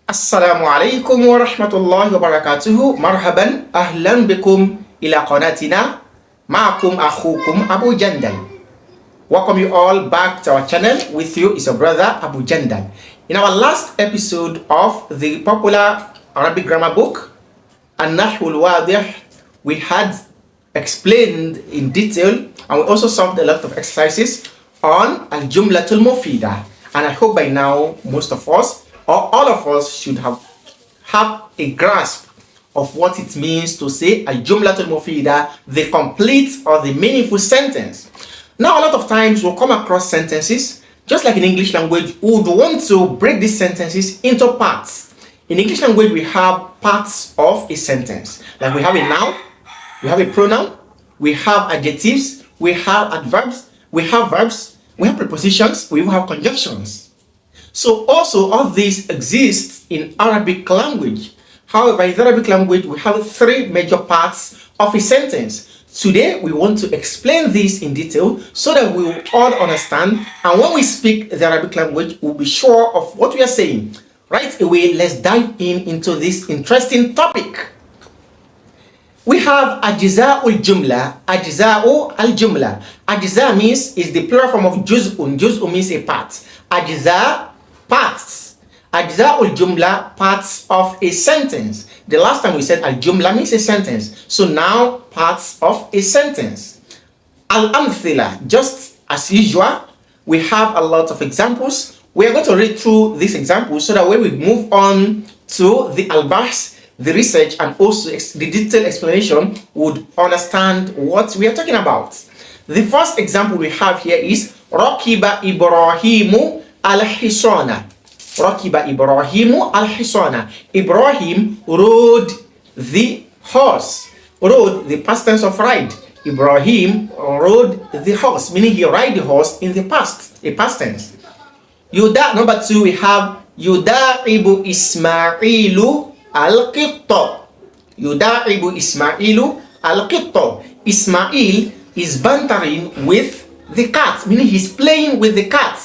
السلام عليكم ورحمة الله وبركاته. مرحبا أهلا بكم إلى قناتنا. معكم أخوكم أبو جندل. Welcome you all back to our channel. With you is your brother Abu Jandal. In our last episode of the popular Arabic grammar book النحو الواضح, we had explained in detail and we also solved a lot of exercises on الجملة المفيدة. And I hope by now most of us or all of us should have a grasp of what it means to say الجملة المفيدة, the complete or the meaningful sentence. Now a lot of times we'll come across sentences, just like in English language, we would want to break these sentences into parts. In English language we have parts of a sentence. Like we have a noun, we have a pronoun, we have adjectives, we have adverbs, we have verbs, we have prepositions, we have conjunctions. So also all these exist in Arabic language. However, in Arabic language we have three major parts of a sentence. Today we want to explain this in detail so that we will all understand, and when we speak the Arabic language we'll be sure of what we are saying. Right away, let's dive into this interesting topic. We have أجزاء الجملة. أجزاء الجملة. أجزاء means is the plural form of جزء. جزء means a part. أجزاء, parts. أجزاء الجملة, parts of a sentence. The last time we said الجملة means a sentence. So now parts of a sentence. الأمثلة, just as usual, we have a lot of examples. We are going to read through these examples so that when we move on to the al-bahs, the research, and also the detailed explanation, would understand what we are talking about. The first example we have here is ركب إبراهيم الحصان. ركب إبراهيم الحصان. Ibrahim rode the horse. Rode, the past tense of ride. Ibrahim rode the horse, meaning he ride the horse in the past, a past tense. Number two, we have يداعب إسماعيل القط. يداعب إسماعيل القط. Ismail is bantering with the cat, meaning he's playing with the cat.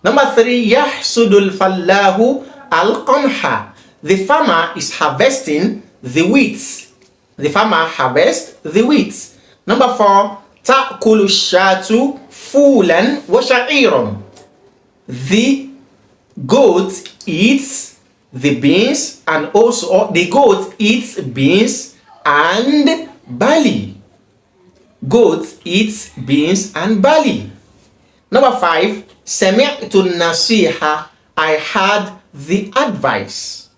Number three, يحصد الفلاح القمح. The farmer is harvesting the wheat. The farmer harvests the wheat. Number four, تأكل الشاة فولا وشعيرا. The goat eats the beans and also the goat eats beans and barley. Goat eats beans and barley. Number five, سمعت النصيحة. I heard the advice.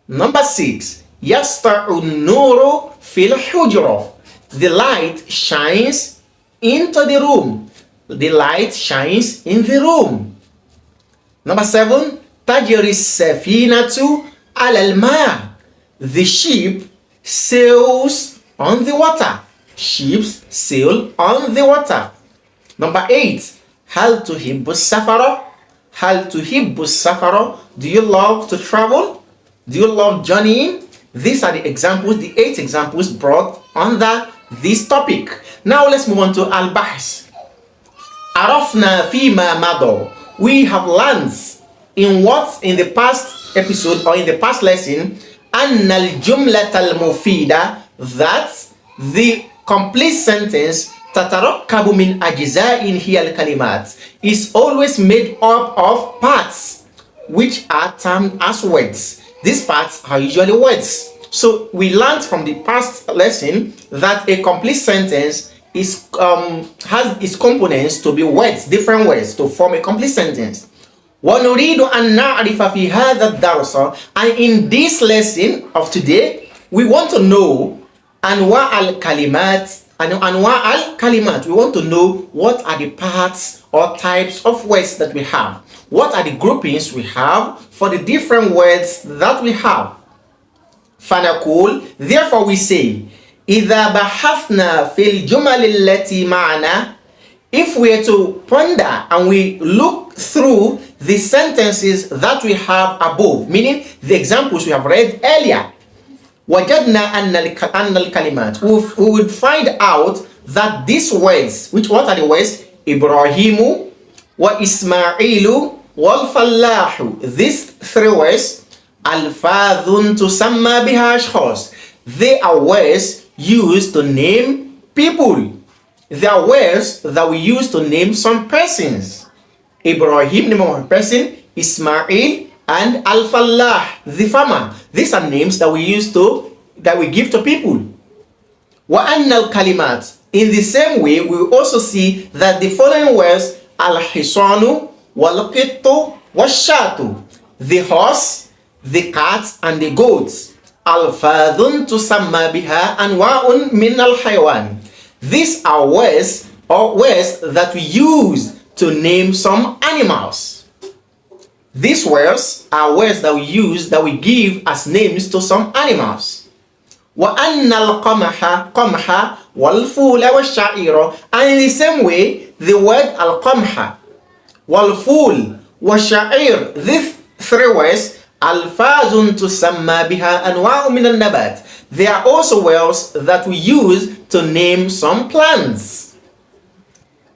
Number six, يسطع النور في الحجرة. The light shines into the room. The light shines in the room. Number seven, تجري السفينة على الماء. The ship sails on the water. Ships sail on the water. Number eight, هل تحب السفر. هل تحب السفر. Do you love to travel? Do you love journeying? These are the examples, the 8 examples brought under this topic. Now let's move on to al-bahs. عرفنا فيما مضى. We have learned in the past episode or in the past lesson أن الجملة المفيدة, that the complete sentence تتركب من أجزاء هي الكلمات, is always made up of parts which are termed as words. These parts are usually words. So we learned from the past lesson that a complete sentence has its components to be words, different words to form a complete sentence. وَنُرِيدُ أَن نَعْرِفَ فِي هَذَا الدَّرْسَ. And in this lesson of today, we want to know أنواع الكلمات. أنواع الكلمات. We want to know what are the parts or types of words that we have. What are the groupings we have for the different words that we have. فنقول, therefore we say, إذا بحثنا في الجمل التي معنا. If we are to ponder and we look through the sentences that we have above, meaning the examples we have read earlier, وجدنا أن الكلمات, we would find out that these words, what are the words? إبراهيم وإسماعيل والفلاح. These three words ألفاظ تسمى بها أشخاص. They are words used to name people. They are words that we use to name some persons. Ibrahim, name of a person. Ismail and Al-Fallah, the farmer. These are names that we give to people. وَأَنَّ الْكَلِمَاتِ. In the same way, we also see that the following words, Al-Hisanu, Wal-Qittu, Wash-Shatu. The horse, the cat, and the goats. Alfadun tusamma biha anwa'un min al-haywan. These are words that we use to name some animals. These words are words that we give as names to some animals. Wa anna al-qamha qamha wal-fula wash-sha'ira. And in the same way, the word al-qamha, wal-ful, wash-sha'ir, these three words, alfazun tusamma biha anwa'u min al-nabat. They are also words that we use to name some plants.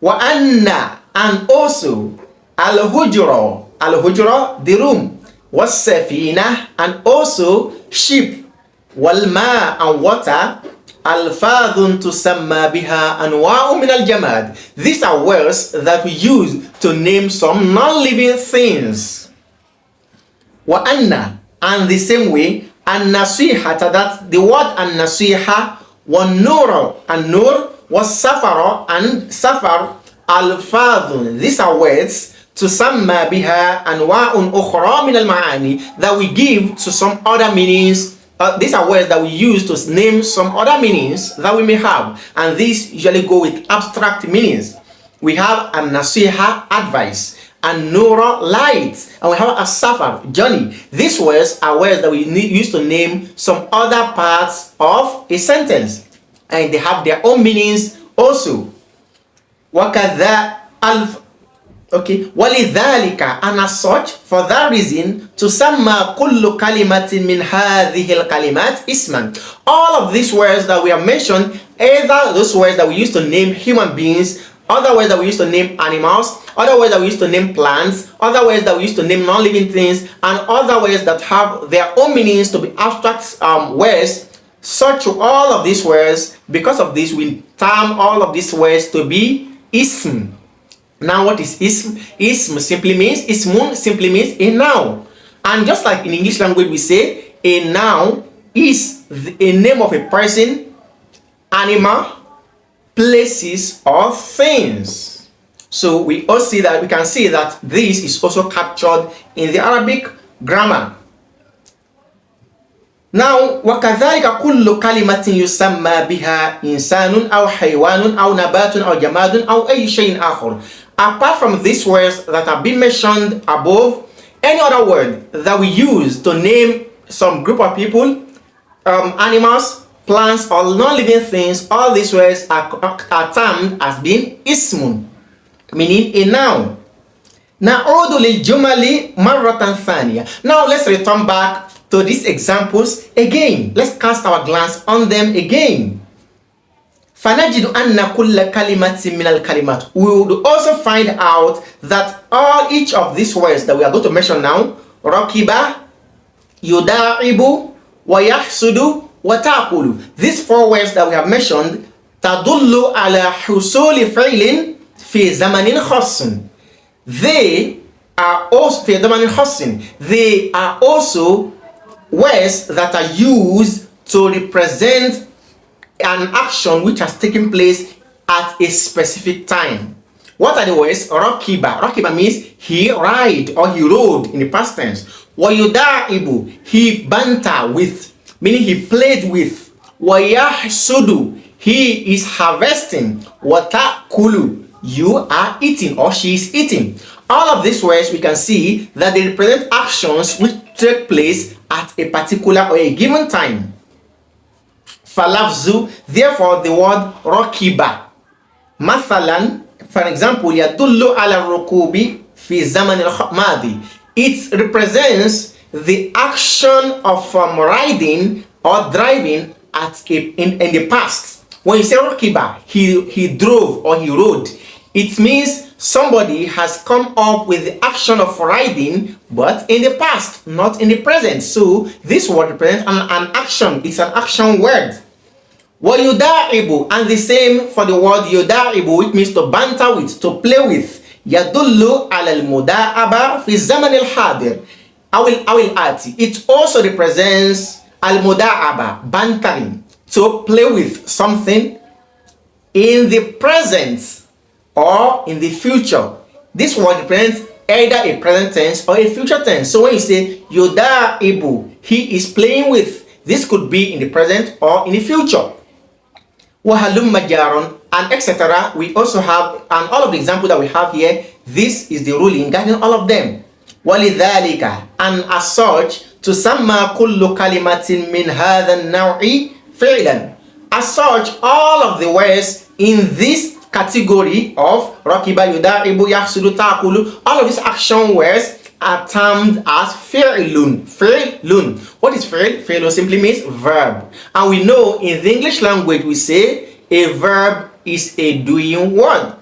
Wa anna, and also al-hujra, al-hujra, the room, was-safina, and also ship, wal-ma, and water, alfadhun tusamma biha anwa'u min al-jamad. These are words that we use to name some non-living things. Wa anna, and the same way, an-nasiha, that the word an-nasiha, wa-nur, and nur, was-safara, and safar, alfadhun. These are words tusamma biha anwa'un ukhra min al-ma'ani, that we give to some other meanings. These are words that we use to name some other meanings that we may have, and these usually go with abstract meanings. We have an-nasiha, advice, and nura, light, and we have a safar, journey. These words are words that we use to name some other parts of a sentence, and they have their own meanings also. وَلِذَلِكَ, and as such, for that reason, تُسَمَّى كُلُّ كَلِمَةٍ مِنْ هَذِهِ الْكَلِمَاتِ isman. All of these words that we have mentioned, either those words that we use to name human beings, other words that we use to name animals, other words that we use to name plants, other words that we use to name non-living things, and other words that have their own meanings to be abstract words, such all of these words, because of this, we term all of these words to be ism. Now, what is ism? Ismun simply means a noun. And just like in English language we say, a noun is a name of a person, animal, places, or things. So we can see that this is also captured in the Arabic grammar. Now, وَكَذَلِكَ كُلُّ كَلِمَةٍ يُسَمَّى بِهَا إِنسَانٌ أَوْ حَيْوَانٌ أَوْ نَبَاتٌ أَوْ جَمَادٌ أَوْ أَيْ شَيْءٍ آخَرٌ. Apart from these words that have been mentioned above, any other word that we use to name some group of people, animals, plants, or non-living things, all these words are termed as being ismun, meaning a noun. Na'udu lil jumali marratan thaniya. Now let's return back to these examples again. Let's cast our glance on them again. فَنَجِدُ أَنَّ كُلَّ كَلِمَةٍ مِنَ الْكَلِمَاتِ. We would also find out that each of these words that we are going to mention now, رَكِبَ, يُدَاعِبُ, وَيَحْسُدُ, وَتَأْكُلُ. These four words that we have mentioned, تَدُلُّ عَلَى حُصُولِ فِعْلٍ فِي زَمَنٍ خَاصٍ. They are also في زمن خاص. They are also words that are used to represent an action which has taken place at a specific time. What are the words? Rakiba. Rakiba means he ride or he rode in the past tense. Wayudaibu, he banter with, meaning he played with. Wayahsudu, he is harvesting. Watakulu, you are eating or she is eating. All of these words we can see that they represent actions which take place at a particular or a given time. Falafzu, therefore the word rakiba. Mathalan, for example, yadullu ala rukubi fi zaman al-madi. It represents the action of riding or driving in the past. When you say rakiba, he drove or he rode, it means Somebody has come up with the action of riding, but in the past, not in the present. So this word represents an action. It's an action word. وَيُدَاعِبُ, and the same for the word يُدَاعِبُ, which means to banter with, to play with. يَدُلُّ عَلَى الْمُدَاعَبَةِ فِي الزَّمَنِ الْحَاضِرِ أو الآتي. It also represents al-muda'aba, bantering, to play with something in the present or in the future. This word represents either a present tense or a future tense. So when you say yuda'ibu, he is playing with, this could be in the present or in the future. Wahalum majaron, and etc. We also have, and all of the examples that we have here, this is the ruling guiding all of them. Walidhalika, and as such, tusamma kullu kalimatin min hadha an-naw'i fi'lan. As such, all of the words in this category of rakiba, yuda'ibu, yahsudu, ta'kulu, all of these action words are termed as fi'lun. Fi'lun. What is fi'l? Fi'lun simply means verb. And we know in the English language we say a verb is a doing word.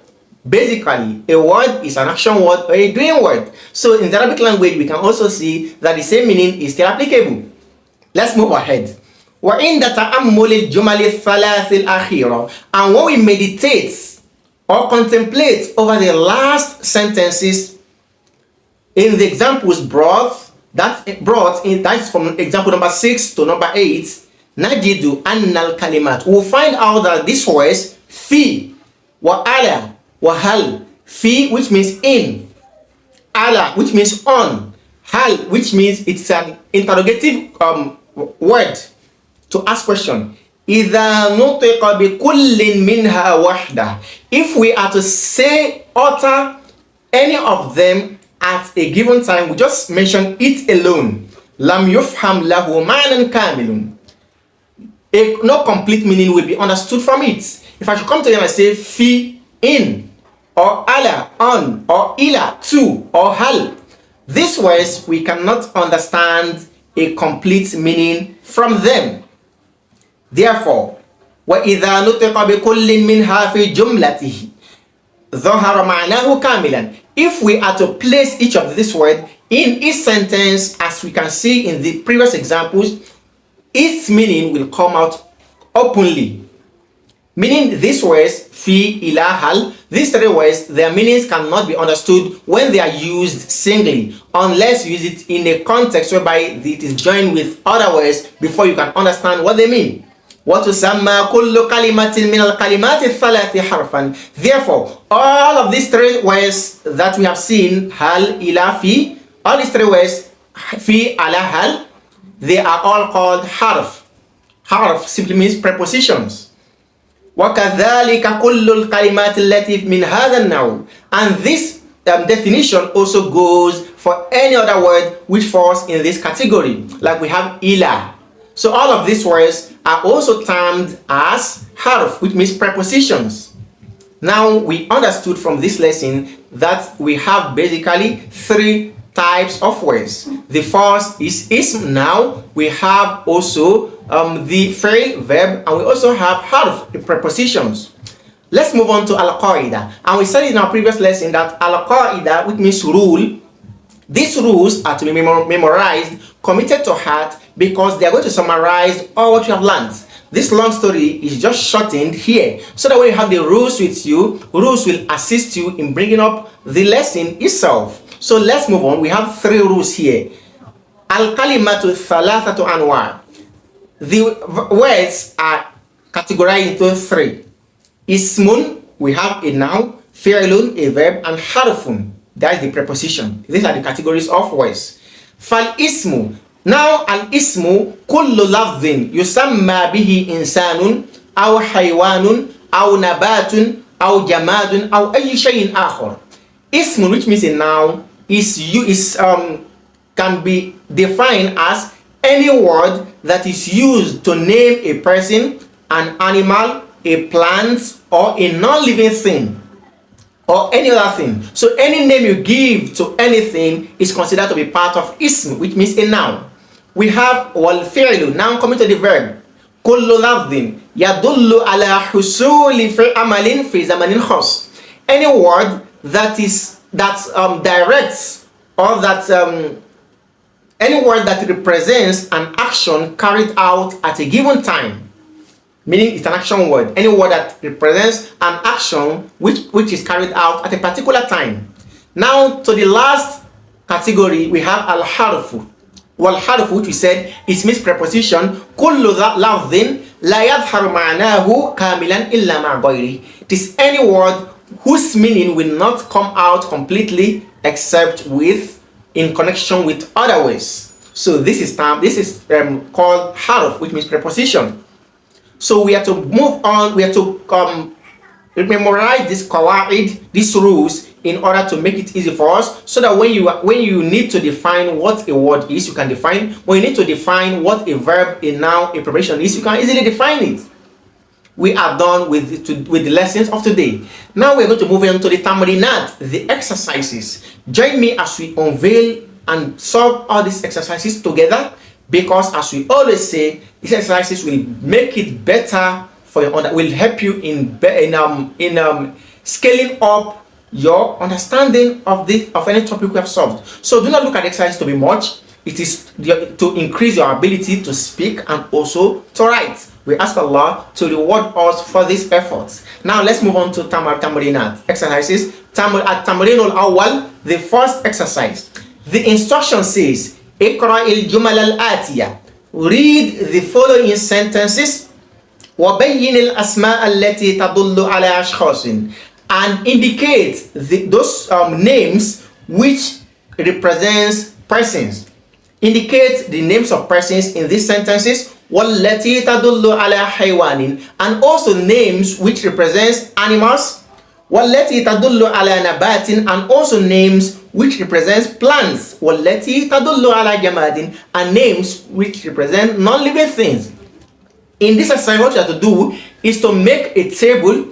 Basically, a word is an action word or a doing word. So in the Arabic language we can also see that the same meaning is still applicable. Let's move ahead. وَعِنْدَ تَأَمُّلِ الْجُمَلِ الثَّلَاثِ الْأَخِيرَةِ, and when we meditate or contemplate over the last sentences in the examples that's from example number 6 to number 8, najidu annal kalimat, we'll find out that these words fi wa ala wa hal. Fi, which means in, ala, which means on, hal, which means it's an interrogative word to ask question. إِذَا نُطِقَ بِكُلٍّ مِّنْهَا وَحْدَةً, if we are to say, utter any of them at a given time, we just mention it alone. لَمْ يُفْحَمْ لَهُ مَعْنًا كَامِلٌ, no complete meaning will be understood from it. If I should come to them and say fi, in, or ala, on, or ila, to, or hal, these words we cannot understand a complete meaning from them. Therefore, وَإِذَا نُطِقَ بِكُلٍّ مِّنْهَا فِي جُمْلَتِهِ ظَهَرَ مَعْنَاهُ كَامِلًا, if we are to place each of this word in each sentence, as we can see in the previous examples, its meaning will come out openly. Meaning these words, fi, ila, hal, these three words, their meanings cannot be understood when they are used singly, unless you use it in a context whereby it is joined with other words before you can understand what they mean. وَتُسَمَّى كُلُّ كَلِمَةٍ مِنَ الْكَلِمَاتِ الثَّلَاثِ حَرْفًا. Therefore, all of these three words that we have seen, hal, ila, fi, all these three words, fi, ala, hal, they are all called harf. Harf simply means prepositions. وَكَذَلِكَ كُلُّ الْكَلِمَاتِ الَّتِي مِنْ هَذَا النَّوْعِ, and this definition also goes for any other word which falls in this category, like we have ila. So all of these words are also termed as harf, which means prepositions. Now we understood from this lesson that we have basically three types of words. The first is ism. Now we have also the fi'l, verb, and we also have harf, the prepositions. Let's move on to al-qaida. And we said in our previous lesson that al-qaida, which means rule, these rules are to be memorized, committed to heart, because they are going to summarize all what you have learned. This long story is just shortened here, so that when you have the rules with you, rules will assist you in bringing up the lesson itself. So let's move on. We have three rules here. Al-kalimatu thalathatu anwa. The words are categorized into three. Ismun, we have a noun, fi'lun, a verb, and harfun, that is the preposition. These are the categories of words. Fal ismu. Now al ismu kullu lafdhin yusamma bihi insanun aw haywanun aw nabatun aw jamadun aw ayyi shay'in akhar. Ismu, which means a noun, can be defined as any word that is used to name a person, an animal, a plant, or a non-living thing, or any other thing. So any name you give to anything is considered to be part of ism, which means a noun. We have wal fi'lu, noun coming to the verb. Kullu lafdhin yadullu ala husuli fi amalin fi zamanin khas. Any word that directs, or that any word that represents an action carried out at a given time, meaning it's an action word. Any word that represents an action which is carried out at a particular time. Now to the last category, we have al-harfu. Wal-harfu, which we said is mixed preposition. Kullu lafdhin la yadhharu ma'nahu kamilan illa ma ghayri. It is any word whose meaning will not come out completely except in connection with other words. So this is called harf, which means preposition. So we have to move on. We have to memorize this qawaid, these rules, in order to make it easy for us, so that when you need to define what a word is, you can define. When you need to define what a verb, a noun, a preposition is, you can easily define it. We are done with the lessons of today. Now we're going to move on to the tamrinat, the exercises. Join me as we unveil and solve all these exercises together, because as we always say, these exercises will make it better for your will help you in scaling up your understanding of any topic we have solved. So do not look at the exercise to be much. It is to increase your ability to speak and also to write. We ask Allah to reward us for these efforts. Now let's move on to tamrinat exercises. Tamrinul awwal, the first exercise. The instruction says, Iqra al-jumal al-atiya. Read the following sentences. وبين الأسماء التي تدل على أشخاص, and indicate those names which represents persons. Indicate the names of persons in these sentences. والتي تدل على حيوان, and also names which represents animals. والتي تدل على نبات, and also names which represents plants. والتي تدل على جماد, and names which represent non-living things. In this exercise, what you have to do is to make a table.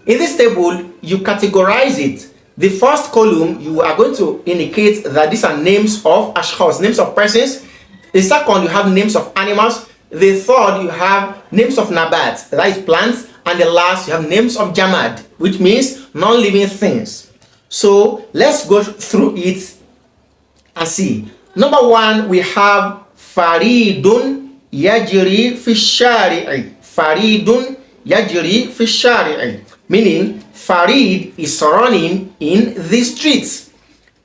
In this table, you categorize it. The first column, you are going to indicate that these are names of ashkhas, names of persons. The second, you have names of animals. The third, you have names of nabat, that is plants. And the last, you have names of jamad, which means non-living things. So let's go through it and see. Number one, we have faridun yajri fi shari'i. Faridun yajri fi shari'i, meaning Farid is running in the streets.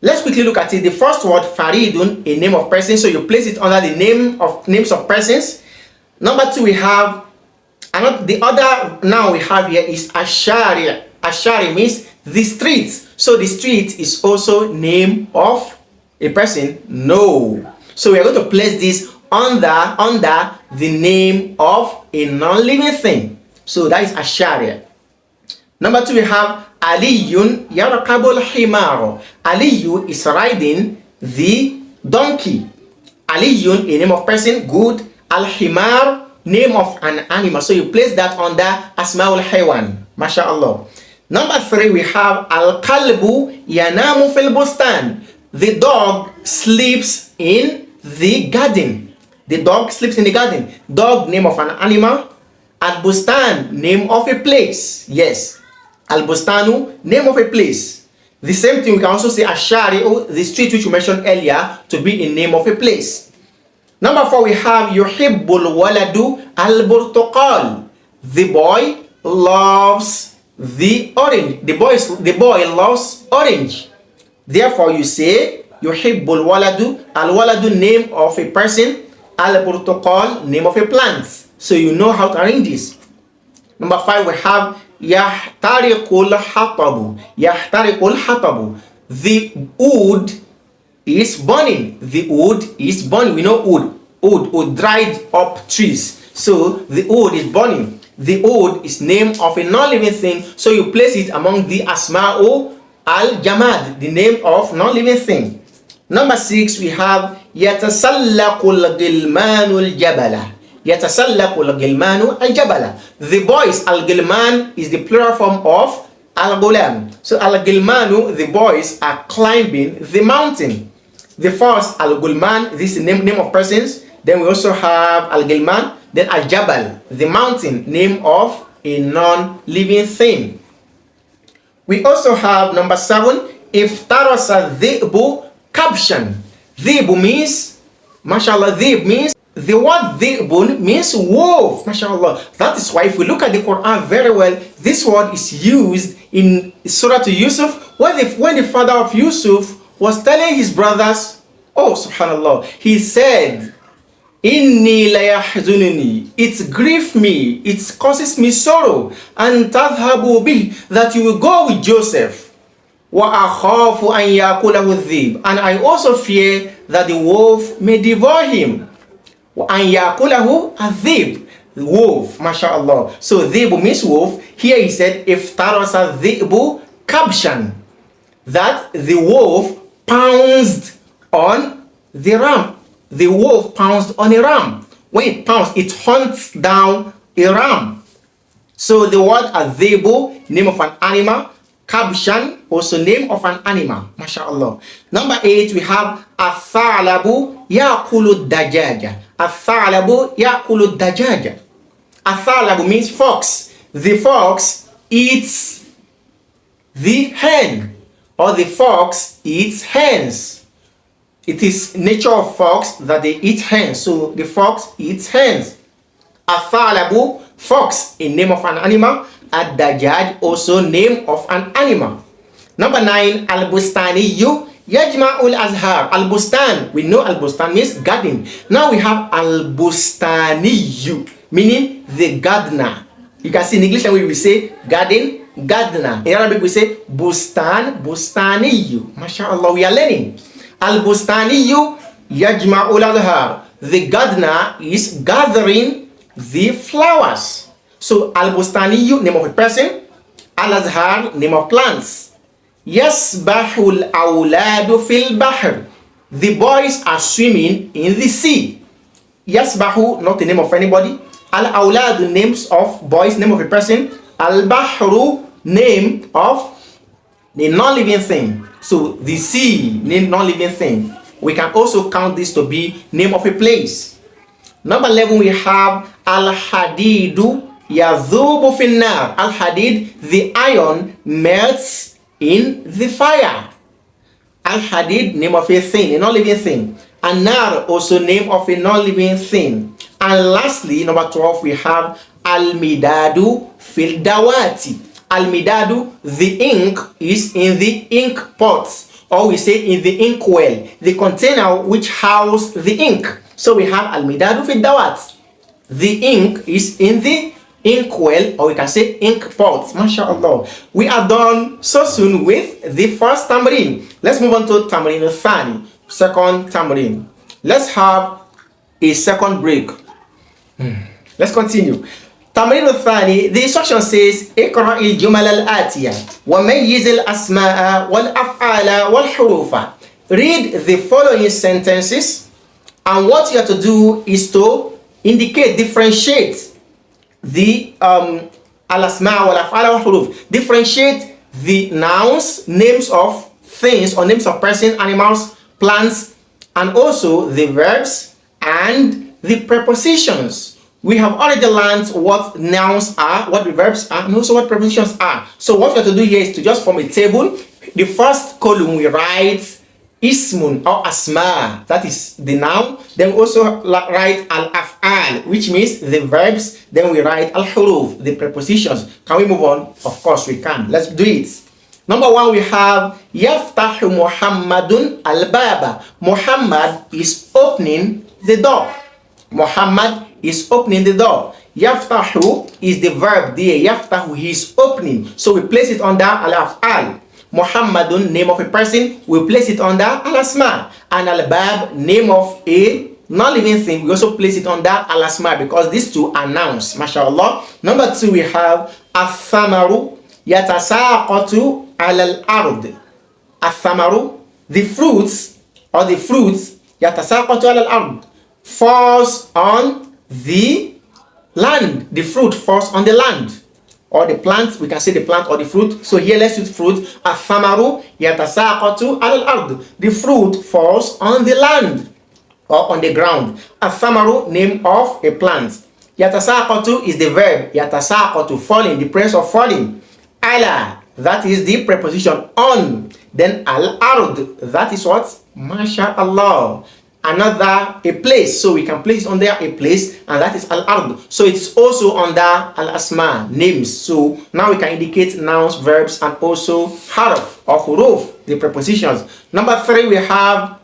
Let's quickly look at it. The first word, faridun, a name of person, so you place it under the names of persons. Number two, we have the other noun we have here is ashari. Ashari means the street. So the street is also name of a person. No. So we are going to place this under the name of a non-living thing. So that is ashari. Number two, we have aliyun yarkabul himaro. Aliyu is riding the donkey. Aliyun, a name of person, good. Al-himar, name of an animal. So you place that under asmaul haywan. MashaAllah. Number three, we have al-kalbu yanamu fil bustan. The dog sleeps in the garden. The dog sleeps in the garden. Dog, name of an animal. Al-bustan, name of a place. Yes. Al-bustanu, name of a place. The same thing, we can also say ashari'u, the street which we mentioned earlier, to be a name of a place. Number four, we have yuhibbul waladu al-burtuqal. The boy loves the orange. The boy loves orange. Therefore, you say yuhibbul waladu, al-waladu, name of a person, al-burtuqal, name of a plant. So you know how to arrange this. Number five, we have yahtariqul hatabu. Yahtariqul hatabu. The wood is burning. The wood is burning. We know wood, dried up trees. So the wood is burning. The wood is name of a non-living thing. So you place it among the asma'u al-jamad, the name of non-living thing. Number six, we have yatasallaqul gilmanul jabala. Yatasallaqul gilmanu al-jabala. The boys, al-gilman is the plural form of al-gulam. So al-gilmanu, the boys are climbing the mountain. The first, al-gulman, this is the name of persons. Then we also have al-gilman. Then al-jabal, the mountain, name of a non-living thing. We also have number 7, iftarasa dhi'bu kabshan. Dhi'bu means, mashallah, dhib means, the word dhi'bun means wolf, mashallah. That is why if we look at the Quran very well, this word is used in Surah to Yusuf, when the father of Yusuf was telling his brothers, oh subhanallah, he said, Inni la yahzununi, it grieves me, it causes me sorrow, and tadhhabu bih, that you will go with Joseph. Wa akhafu an yakulahu dhib, and I also fear that the wolf may devour him. Wa an yakulahu adhib, wolf, mashallah. So dhib means wolf. Here he said, if tarasa dhibu kabshan, that the wolf pounced on the ram. The wolf pounced on a ram. When it pounced, it hunts down a ram. So the word adhibu, name of an animal. Kabshan, also name of an animal. MashaAllah. Number 8, we have athalabu yakulu dajaja. Athalabu yakulu dajaja. Athalabu means fox. The fox eats the hen, or the fox eats hens. It is nature of fox that they eat hens, so the fox eats hens. Athalabu, fox, a name of an animal. Ad-dajaj, also name of an animal. Number 9, al-bustaniyu yajma'ul azhar. Al-bustan, we know al-bustan means garden. Now we have al-bustaniyu, meaning the gardener. You can see in English language we say garden, gardener. In Arabic we say bustan, bustaniyu. MashaAllah, we are learning. Al-bustaniyu yajma'ul azhar. The gardener is gathering the flowers. So al-bustaniyu, name of a person. Al-azhar, name of plants. Yasbahul awladu fil bahr. The boys are swimming in the sea. Yasbahu, not the name of anybody. Al-awladu, names of boys, name of a person. Al-bahru, name of the non-living thing. So the sea, name non-living thing. We can also count this to be name of a place. Number 11, we have al-hadidu yadhubu finnar. Al-hadid, the iron melts in the fire. Al-hadid, name of a thing, a non-living thing. An-nar, also name of a non-living thing. And lastly, number 12, we have al-midadu fil dawati. Al-midadu, the ink is in the ink pots, or we say in the ink well, the container which houses the ink. So we have al-midadu fil dawat. The ink is in the ink well, or we can say ink pots. MashaAllah. We are done so soon with the first tamrin. Let's move on to tamrin al-thani, second tamrin. Let's have a second break. Let's continue. Tamrin al-thani, the instruction says, اقرأ الجمل الآتية وميز الأسماء والأفعال والحروف. Read the following sentences, and what you have to do is to indicate, differentiate the al-asma' wal-af'al wal-huruf. Differentiate the nouns, names of things or names of person, animals, plants, and also the verbs and the prepositions. We have already learned what nouns are, what the verbs are, and also what prepositions are. So what we have to do here is to just form a table. The first column we write ismun or asma, that is the noun. Then we also write al-af'al, which means the verbs. Then we write al-huruf, the prepositions. Can we move on? Of course we can. Let's do it. Number 1, we have yaftahu Muhammadun al-baba. Muhammad is opening the door. Muhammad is opening the door. Yaftahu is the verb there. Yaftahu, he is opening. So we place it under al-af'al. Muhammadun, name of a person, we place it under al-asma. And al-bab, name of a non-living thing, we also place it under al-asma, because these two are nouns. MashaAllah. Number 2, we have athamaru yatasaqatu al-ard. Athamaru, the fruits yatasaqatu al-ard, falls on the land. The fruit falls on the land, or the plant, we can say the plant or the fruit. So here let's use fruit. Athamaru yatasaqatu al-ard. The fruit falls on the land or on the ground. Athamaru, name of a plant. Yatasaqatu is the verb. Yatasaqatu, falling, the place of falling. Ala, that is the preposition on. Then al-ard, that is what? MashaAllah. Another, a place, so we can place on there a place, and that is al-ard. So it's also under al-asma, names. So now we can indicate nouns, verbs, and also harf or huruf, the prepositions. Number 3, we have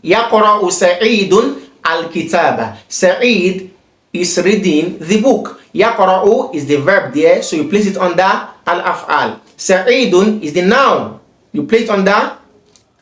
yaqra'u sa'idun al-kitaba. Sa'id is reading the book. Yaqra'u is the verb there, so you place it under al-af'al. Sa'idun is the noun, you place it under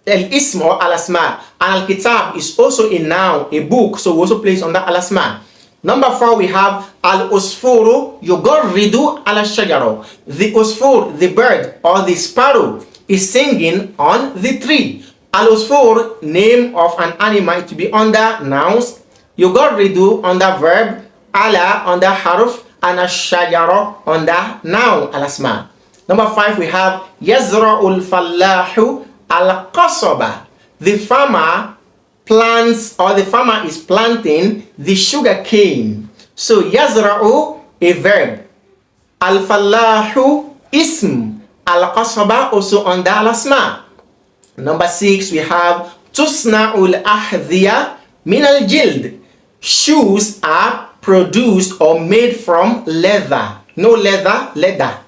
al-ism or al-asma. And al-kitab is also a noun, a book, so we also place under al-asma. Number 4, we have al-usfuru yugharridu ala-shajara. The usfur, the bird or the sparrow, is singing on the tree. Al-usfur, name of an animal, to be under nouns. Yugharridu under verb, ala under harf, and ash-shajara under noun, al-asma. Number 5, we have yazra'ul fallahu al-qasaba. The farmer plants, or the farmer is planting the sugar cane. So yazra'u, a verb, al-fallahu, ism, al-qasaba also under al-asma. Number 6, we have tusna'ul ahdhiya min al-jild. Shoes are produced or made from leather. No leather, leather.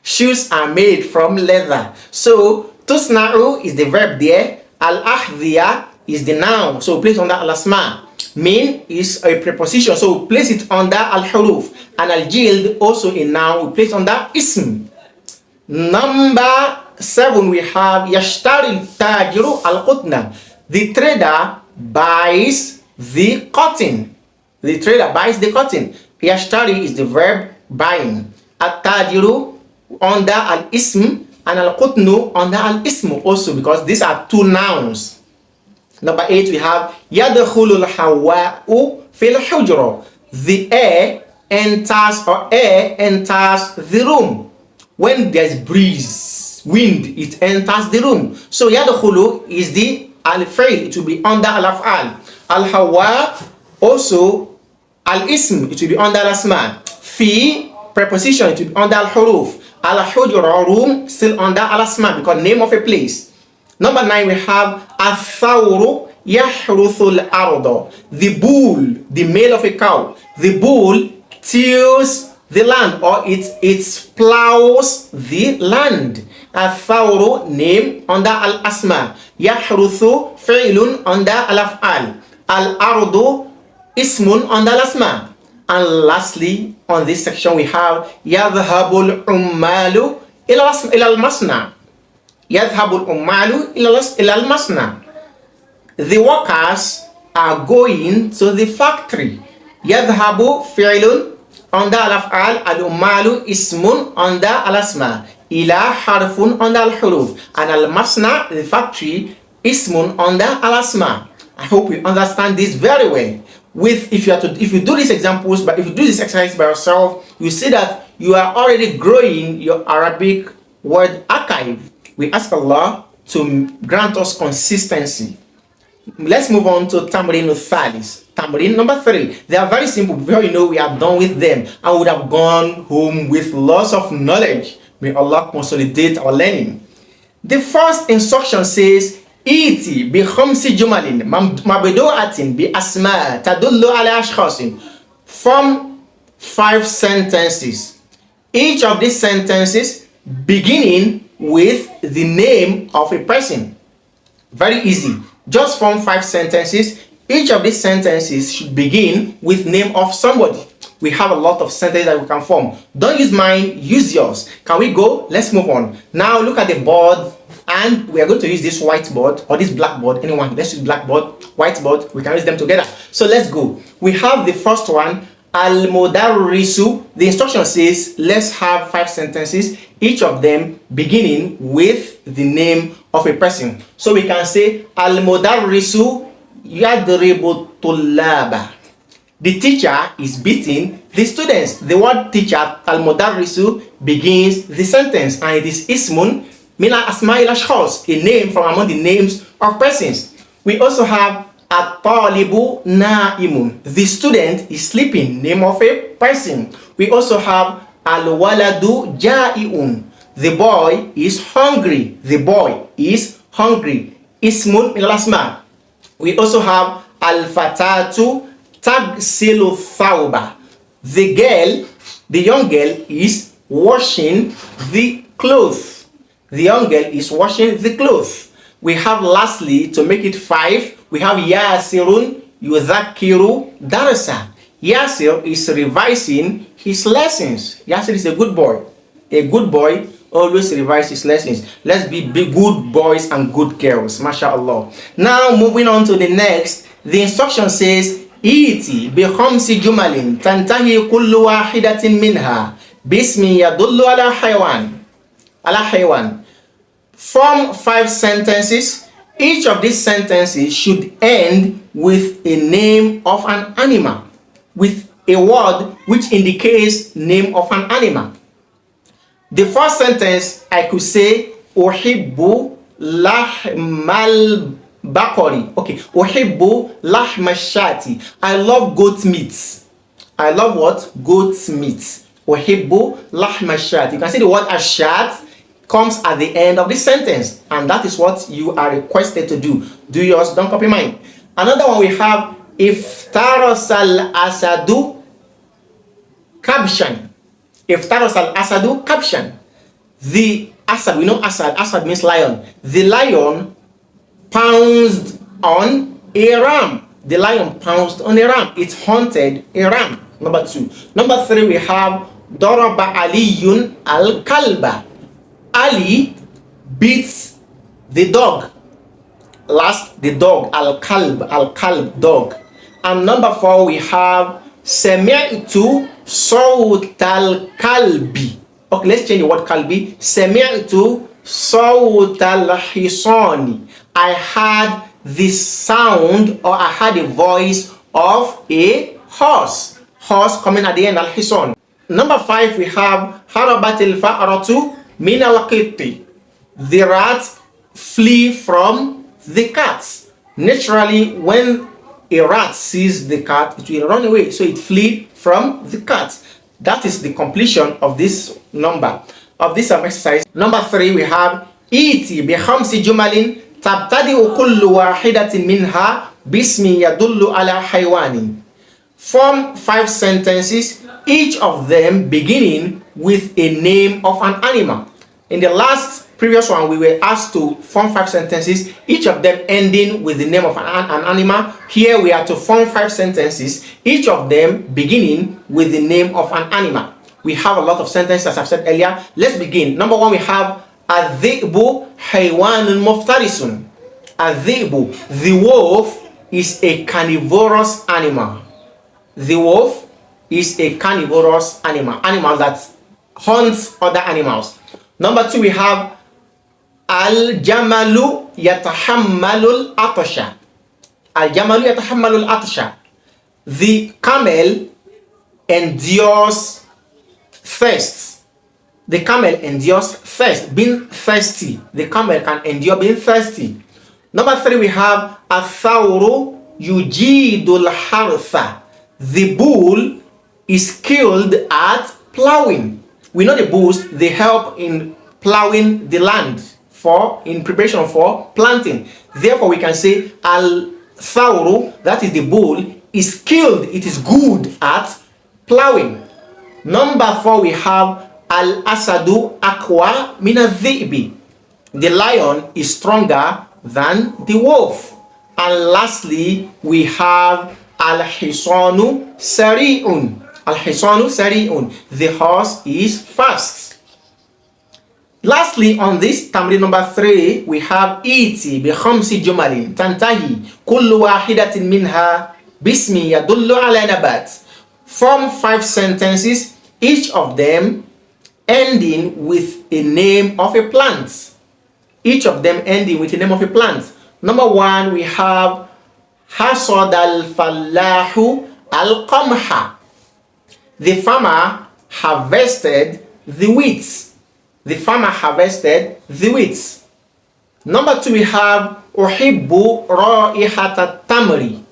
Shoes are made from leather. So tusna'u is the verb there. Al-ahdhiya is the noun, so place under al-asma. Min is a preposition, so place it under al-huruf. And al-jild also a noun, we place under ism. Number 7, we have yashtari tajiru al-qutna. The trader buys the cotton. The trader buys the cotton. Yashtari is the verb buying. At-tajiru under al-ism, and al-qutnu under al-ism also, because these are two nouns. Number 8, we have yadkhulul hawa'u fil hujra. The air enters, or air enters the room. When there's breeze, wind, it enters the room. So yadkhulu is the al-fi'l, it will be under al-af'al. Al-hawa also al-ism, it will be under al-asma. Fi, preposition, it will be under al-huruf. Al-hujra, room, still under al-asma because name of a place. Number 9, we have al-thawru yahruthul arda. The bull, the male of a cow, the bull tills the land, or it plows the land. Al-thawru, name under al-asma. Yahruthu, fi'lun under al-af'al. Al-ardu, ismun under al-asma. And lastly, on this section, we have yadhhabul ummalu ila al-masna. Yadhhabul ummalu ila al-masna. The workers are going to the factory. Yadhhabu fi'lun under al-af'al, al-ummalu ismun under al-asma, ila harfun under al-huruf, and al-masna, the factory, ismun under al-asma. I hope you understand this very well. If you do these examples, but if you do this exercise by yourself, you see that you are already growing your Arabic word archive. We ask Allah to grant us consistency. Let's move on to Tamrin Thalis. Tamrin number 3. They are very simple. Before you know, we are done with them and would have gone home with lots of knowledge. May Allah consolidate our learning. The first instruction says, Iti bi khamsi jumalin mabdu'atin bi asma tadullu ala ashkhasin. Form 5 sentences. Each of these sentences beginning with the name of a person. Very easy. Just form 5 sentences. Each of these sentences should begin with name of somebody. We have a lot of sentences that we can form. Don't use mine, use yours. Can we go? Let's move on. Now look at the board, and we are going to use this whiteboard or this blackboard. Anyone, let's use blackboard, whiteboard. We can use them together. So let's go. We have the first one, al-mudarrisu. The instruction says let's have 5 sentences, each of them beginning with the name of a person. So we can say al-mudarrisu yadribu tullaba. The teacher is beating the students. The word teacher, al-mudarrisu, begins the sentence, and it is ismun min al-asma'il ashkhas, a name from among the names of persons. We also have at-talibu na'imun. The student is sleeping, name of a person. We also have al-waladu ja'i'un. The boy is hungry. The boy is hungry. Ismun min al-asma. We also have al-fatatu tagsilu thawba. The girl, the young girl is washing the clothes. The young girl is washing the clothes. We have lastly, to make it 5, we have Yasirun yudhakiru darasa. Yasir is revising his lessons. Yasir is a good boy. A good boy always revises his lessons. Let's be good boys and good girls. MashaAllah. Now moving on to the next. The instruction says, Iti bi khamsi jumalin tantahi kullu wahidatin minha bismi yadullu ala haywan. Ala haywan. Form 5 sentences. Each of these sentences should end with a name of an animal, with a word which indicates name of an animal. The first sentence, I could say, Uhibbu lahmal bakori. Okay, Uhibbu lahma shati. I love goat meat. I love what? Goat meat. Uhibbu lahma shati. You can see the word ashat comes at the end of the sentence, and that is what you are requested to do. Do yours, don't copy mine. Another one we have iftaras al asadu kabshan. Iftaras al asadu kabshan. The asad, we know asad means lion. The lion pounced on a ram. The lion pounced on a ram. It hunted a ram. Number 2. Number 3, we have daraba aliyun al kalba. Ali beats the dog. Last, the dog, al-kalb, dog. And number 4, we have sami'tu sawt al-kalbi. Okay, let's change the word kalbi. Sami'tu sawt al-hisani. I heard the sound, or I heard the voice of a horse. Horse coming at the end, al-hisan. Number 5, we have harabat al-fa'ratu min al-qitti. The rat flee from the cat. Naturally, when a rat sees the cat, it will run away. So it flee from the cat. That is the completion of this number, of this exercise. Number 3, we have Iti bi khamsi jumalin tabtadi'u kullu wahidatin minha bismi yadullu ala haywanin. Form 5 sentences, each of them beginning with a name of an animal. In the previous one, we were asked to form 5 sentences, each of them ending with the name of an animal. Here we are to form 5 sentences, each of them beginning with the name of an animal. We have a lot of sentences, as I've said earlier. Let's begin. Number 1, we have Adhi'bu haywanun muftarisun. Adhi'bu, the wolf is a carnivorous animal. The wolf is a carnivorous animal that hunts other animals. Number 2, we have Al-Jamalu yatahammalul atasha. Al-Jamalu yatahammalul atasha. The camel endures thirst. The camel endures thirst, being thirsty. The camel can endure being thirsty. Number 3, we have Athawru yujidul hartha. The bull is skilled at plowing. We know the bulls, they help in plowing the land in preparation for planting. Therefore, we can say al-thawru, that is the bull, is skilled, it is good at plowing. Number 4, we have al-asadu aqwa min adh-dhi'bi. The lion is stronger than the wolf. And lastly, we have al-hisanu sari'un. Al-hisanu sari'un. The horse is fast. Lastly, on this tamrin number 3, we have Iti bi khamsi jumalin tantahi kullu wahidatin minha bismi yadullu ala nabat. Form 5 sentences, each of them ending with a name of a plant. Each of them ending with a name of a plant. Number 1, we have Hasad al-fallahu al-qamha. The farmer harvested the wheat. The farmer harvested the wheat. Number 2, we have Uhibbu ra'ihata tamri.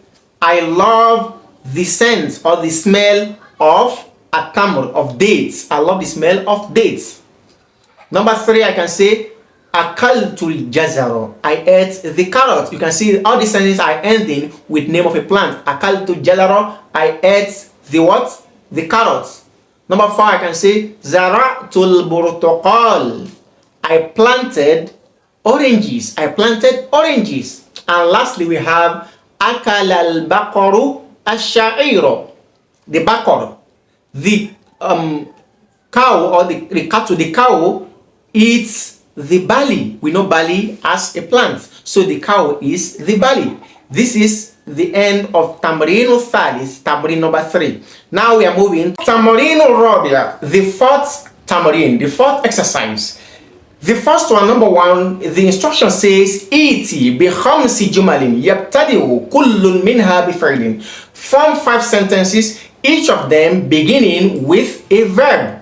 I love the scent or the smell of a tamr, of dates. I love the smell of dates. Number 3, I can say akaltul jazaro. I ate the carrot. You can see all these sentences are ending with name of a plant. Akaltul jazaro. I ate the what? The carrot. Number 4, I can say zara'tul burtuqal. I planted oranges. I planted oranges. And lastly, we have akal al baqaru ash-sha'iro. The baqar, the cow, or the cattle, the cow eats the barley. We know barley as a plant, so the cow is the barley. This is the end of Tamrin al-Thalith, Tamrin number 3. Now we are moving to Tamrin al-Rabia, the fourth Tamrin, the fourth exercise. The first one, number 1, the instruction says iti bi khamsi jumalin yabtadi'u kullun minha bi fi'lin. Form 5 sentences, each of them beginning with a verb.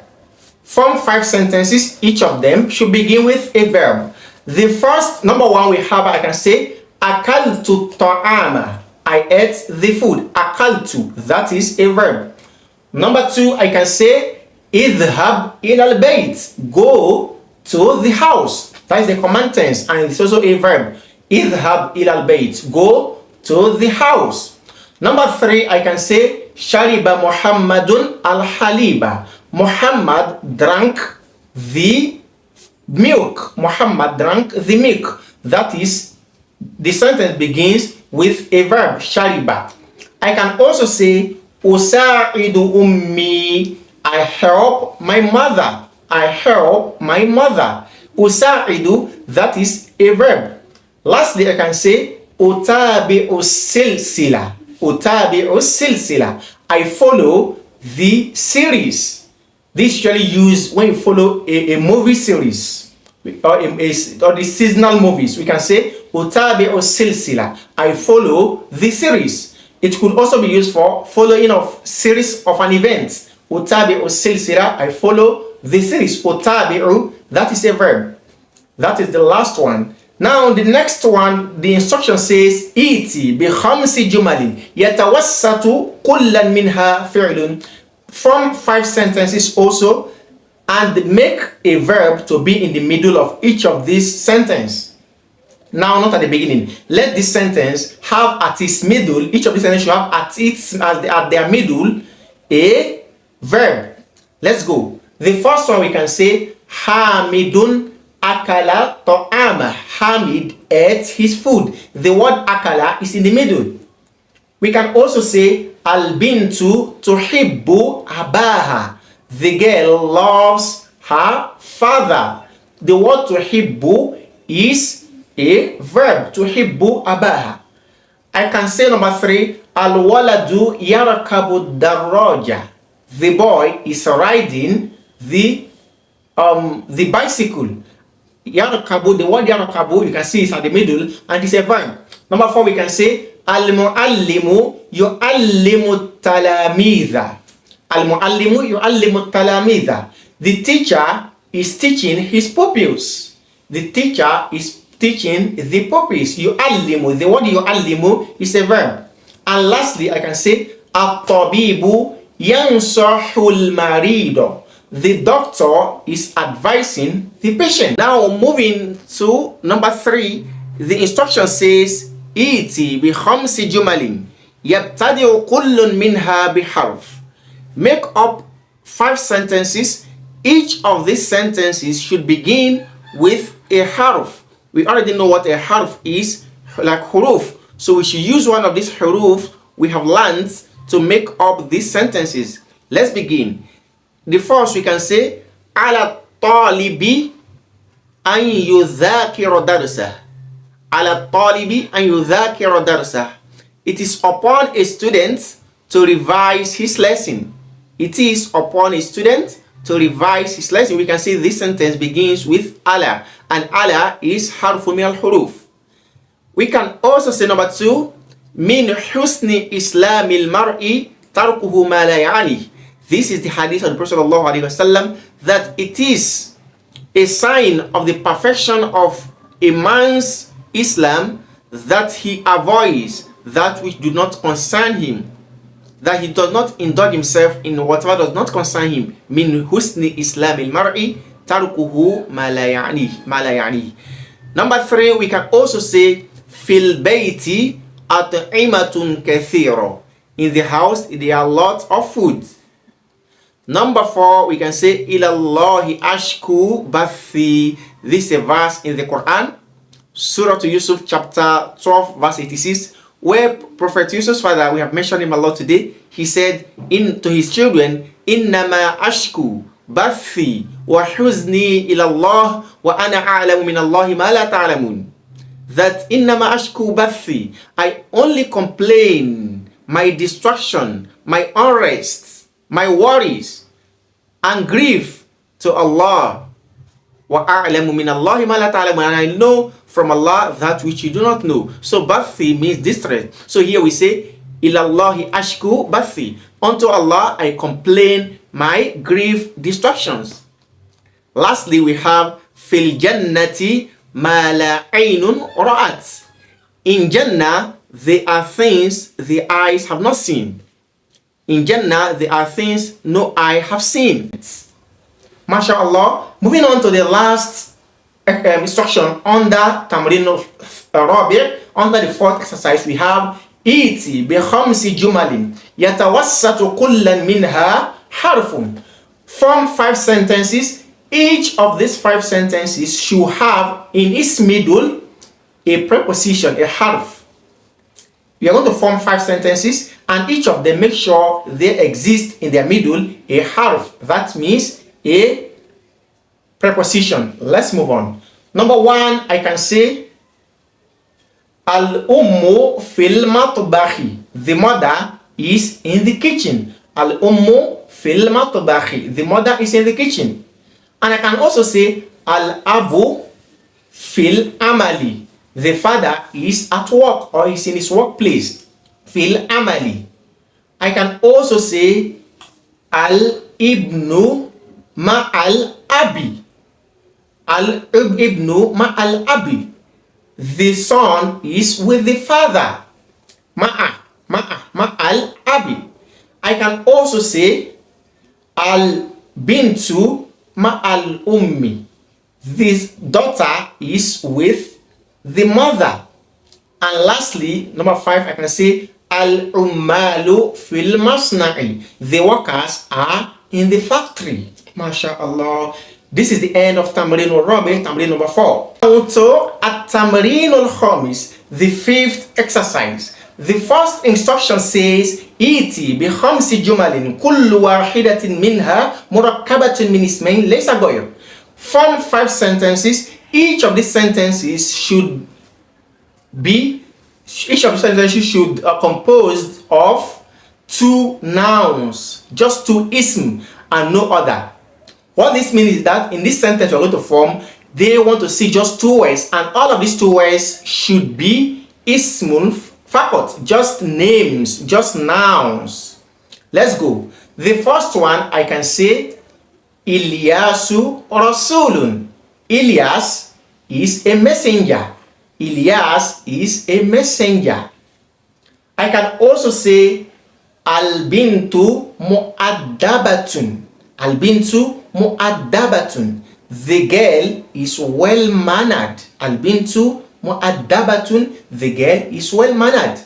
Form 5 sentences, each of them should begin with a verb. The first, number 1, we have, I can say akaltu ta'ama. I ate the food. Akaltu, that is a verb. Number 2, I can say idhhab ila al-bayt. Go to the house. That is the command tense, and it's also a verb. Idhhab ila al-bayt. Go to the house. Number 3, I can say shariba Muhammadun al-haliba. Muhammad drank the milk. Muhammad drank the milk. That is, the sentence begins with a verb, shariba. I can also say usa'idu ummi. I help my mother. I help my mother. Usa'idu, that is a verb. Lastly, I can say utabi'u silsila. Utabi'u silsila. I follow the series. This is usually used when you follow a movie series or the seasonal movies. We can say utabi'u silsila. I follow the series. It could also be used for following of series of an event. Utabi'u silsila. I follow the series. Utabi'u, that is a verb. That is the last one. Now the next one, the instruction says iti bi khamsi jumalin yatawassatu kullan minha fi'lun. Form 5 sentences also, and make a verb to be in the middle of each of these sentences. Now, not at the beginning. Let this sentence have at its middle, each of these sentences should have at their middle a verb. Let's go. The first one we can say Hamidun akala ta'ama. Hamid ate his food. The word akala is in the middle. We can also say Al-bintu tuhibbu abaha. The girl loves her father. The word tuhibbu is a verb. Tuhibbu abaha. I can say number 3, Al-waladu yarakabu darraja. The boy is riding the bicycle. Yarakabu, the word yarakabu, you can see it's at the middle, and it's a verb. Number 4, we can say Al-muallimu yu'allimu talamidha. Al-muallimu yu'allimu talamidha. The teacher is teaching his pupils. The teacher is teaching the pupils. Yu'allimu, the word yu'allimu is a verb. And lastly, I can say at-tabibu yansahul marido. The doctor is advising the patient. Now moving to number 3, the instruction says iti bi khamsi jumalin yabtadi'u kullun minha biharf. Make up 5 sentences. Each of these sentences should begin with a harf. We already know what a harf is, like huruf. So we should use one of these huruf we have learned to make up these sentences. Let's begin. The first we can say ala talibi an yudhakira darsah. Ala talibi an yudhakira darsah. It is upon a student to revise his lesson. It is upon a student to revise his lesson. We can see this sentence begins with ala, and ala is harfu min al-huruf. We can also say number 2, min husni islamil mar'i tarkuhu ma la ya'ni. This is the hadith of the Prophet ﷺ, that it is a sign of the perfection of a man's Islam that he avoids that which do not concern him, that he does not indulge himself in whatever does not concern him. Min husni islamil mar'i تركه ما لا يعنيه. Number 3, we can also say في البيت أطعمة كثيرة. In the house there are lots of food. Number 4, we can say إلى الله أشكو بثي. This is a verse in the Quran, Surah to Yusuf chapter 12 verse 86, where Prophet Yusuf's father, we have mentioned him a lot today, he said to his children, إنما أشكو بثي وحزني إلى الله وأنا أعلم من الله ما لا تعلمون. That إنما أشكو بثي, I only complain my distraction, my unrest, my worries and grief to Allah. وَأَعْلَمُ مِنَ اللَّهِ مَا لَا تَعْلَمُونَ, and I know from Allah that which you do not know. So bathi means distress. So here we say إِلَى اللَّهِ أَشْكُو bathi. Unto Allah I complain my grief, distractions. Lastly, we have فِي الْجَنَّةِ مَا لَا عَيْنٌ رَأَتْ. In Jannah there are things the eyes have not seen. In Jannah there are things no eye have seen. MashaAllah. Moving on to the last instruction under Tamrin Rabi', under the fourth exercise, we have إِيتِ بِخَمْسِ جُمَلٍ يَتَوَسَّطُ كُلًّا مِنْهَا حَرْفٌ. Form 5 sentences. Each of these 5 sentences should have in its middle a preposition, a harf. We are going to form 5 sentences, and each of them make sure they exist in their middle a harf. That means a preposition. Let's move on. Number 1, I can say Al-Ummu fil matbahi. The mother is in the kitchen. Al-Ummu fil matbahi. The mother is in the kitchen. And I can also say Al-Abu fil amali. The father is at work or is in his workplace. Fil amali. I can also say Al-Ibnu ma'al abi. Al-Ibnu ma'al abi. The son is with the father. Ma'al abi. I can also say Al-Bintu ma'al ummi. This daughter is with the mother. And lastly, number 5, I can say Al-Ummalu fil masna'i. The workers are in the factory. MashaAllah. This is the end of Tamrin al-Rabi', Tamrin number 4. Also, at Tamrin al-Khamis, the 5th exercise. The first instruction says, إِيتِ بِخَمْسِ جُمَلٍ كُلُّ وَاحِدَةٍ مِنْهَا مُرَكَّبَةٌ مِنْ اسْمَيْنِ لَيْسَ غَيْرٍ. Form 5 sentences. Each of these sentences should be composed of 2 nouns, just 2 ism and no other. What this means is that in this sentence we're going to form, they want to see just 2 words, and all of these 2 words should be ismun faqat, just names, just nouns. Let's go. The first one, I can say Ilyasu Rasulun. Ilyas is a messenger. Ilyas is a messenger. I can also say Al-Bintu Mu'addabatun. Al-Bintu Mu'addabatun. The girl is well mannered. Al-Bintu Mu'addabatun. The girl is well mannered.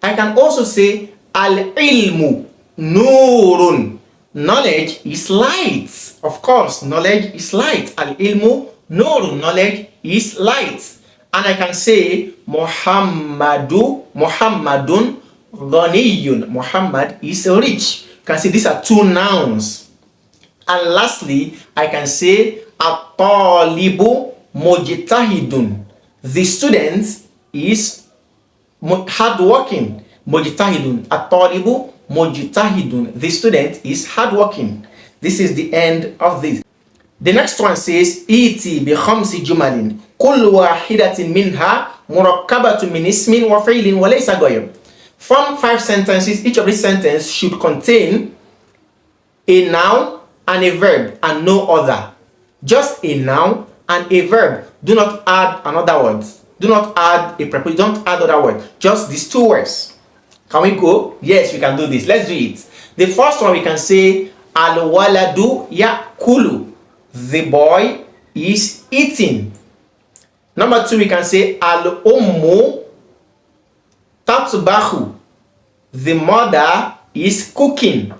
I can also say Al-Ilmu Nurun. Knowledge is light. Of course, knowledge is light. Al-Ilmu Nurun. Knowledge is light. And I can say Muhammadun Ghaniyun. Muhammad is rich. You can see these are 2 nouns. And lastly, I can say At-Talibu Mujtahidun. The student is hardworking. Mujtahidun. At-Talibu Mujtahidun. The student is hardworking. This is the end of this. The next one says Iti bi khamsi jumalin kullu wahidatin minha murakkabatun min ismin wa fi'lin wa laysa ghayr. Form 5 sentences. Each of these sentences should contain a noun and a verb and no other. Just a noun and a verb. Do not add another word. Do not add a preposition. Don't add other word. Just these 2 words. Can we go? Yes, we can do this. Let's do it. The first one we can say Al-waladu ya'kulu. The boy is eating. Number 2, we can say al-ummu tatbahu. The mother is cooking.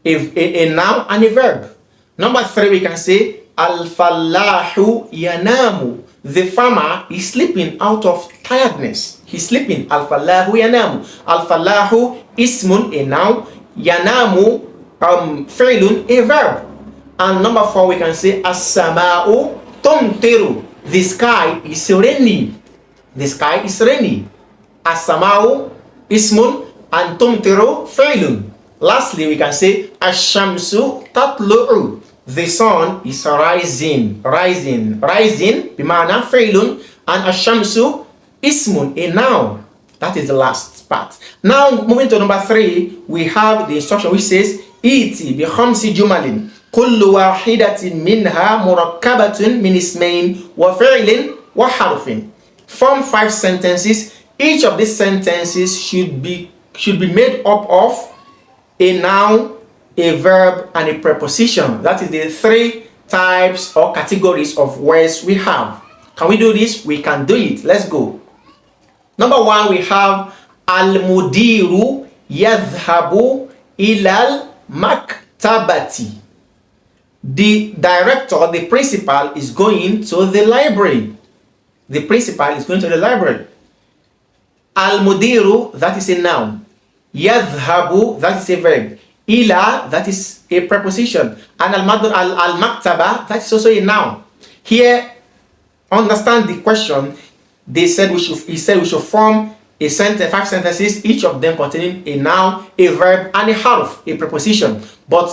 A noun and a verb. Number 3, we can say al-fallahu yanamu. The farmer is sleeping out of tiredness. He's sleeping. Al-fallahu yanamu. Al-fallahu ismun, a noun. Yanamu fi'lun, a verb. And number 4, we can say as-sama'u tumtiru. The sky is rainy. The sky is rainy. As-sama'u ismun and tumtiru fi'lun. Lastly, we can say ash-shamsu tatlu'u. The sun is rising. Rising bima'na fi'lun, and ash-shamsu ismun, a noun. That is the last part. Now moving to number 3, we have the instruction which says iti bi khamsi jumalin kullu wahidatin minha murakkabatun min ismain wa fi'lin wa harfin. Form 5 sentences. Each of these sentences should be made up of a noun, a verb, and a preposition. That is the 3 types or categories of words we have. Can we do this? We can do it. Let's go. Number 1, we have al-mudiru yadhhabu ilal maktabati. The director, the principal, is going to the library. The principal is going to the library. Al-mudiru, that is a noun. Yadhhabu, that is a verb. Ila, that is a preposition. And al-maktaba, that is also a noun. Here, understand the question. He said we should form a sentence, 5 sentences, each of them containing a noun, a verb, and a harf, a preposition. But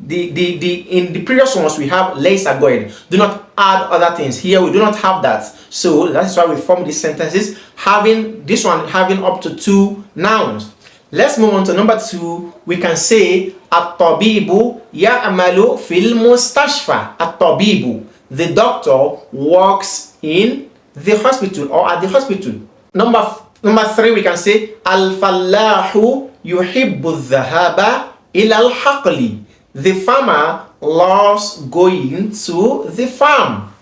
in the previous ones we have laysa goid. Do not add other things. Here we do not have that. So that's why we form these sentences, having this one having up to 2 nouns. Let's move on to number 2. We can say at-tabibu ya'malu fil mustashfa. At-tabibu, the doctor works in the hospital or at the hospital. Number 3, we can say al-fallahu yuhibbu dhahaba ila al-haqli. The farmer loves going to the farm.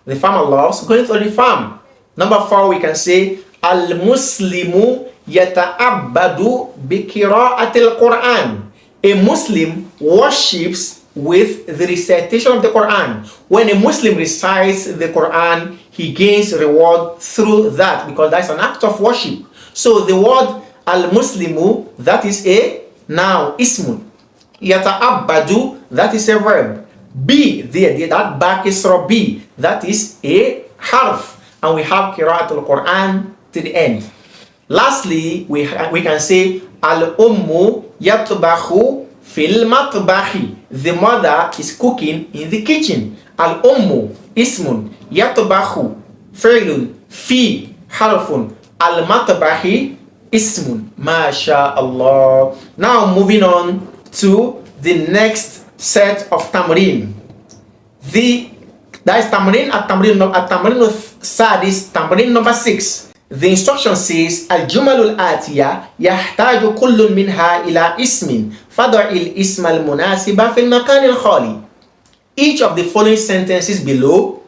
The farmer loves going to the farm. Number 4, we can say al-muslimu yata'abbadu bi qira'atil Quran. A Muslim worships with the recitation of the Quran. When a Muslim recites the Quran, he gains reward through that, because that's an act of worship. So the word al-muslimu, that is a noun, ismun. Yata'abbadu, that is a verb. B, that back is B, that is a harf. And we have qira'atul Quran to the end. Lastly, we can say al-ummu yatbahu fil matbahi. The mother is cooking in the kitchen. Al-ummu ismun, yatbahu fi'lun, fi harfun, al-matbahi ismun. Masha Allah. Now moving on to the next set of tamrin. That is tamrin at tamrin sadis, tamrin number 6. The instruction says al-jumalul atiya yahtaju kullun minha ila ismin fad'il isma al-munasiba fil makan al-khali. Each of the following sentences below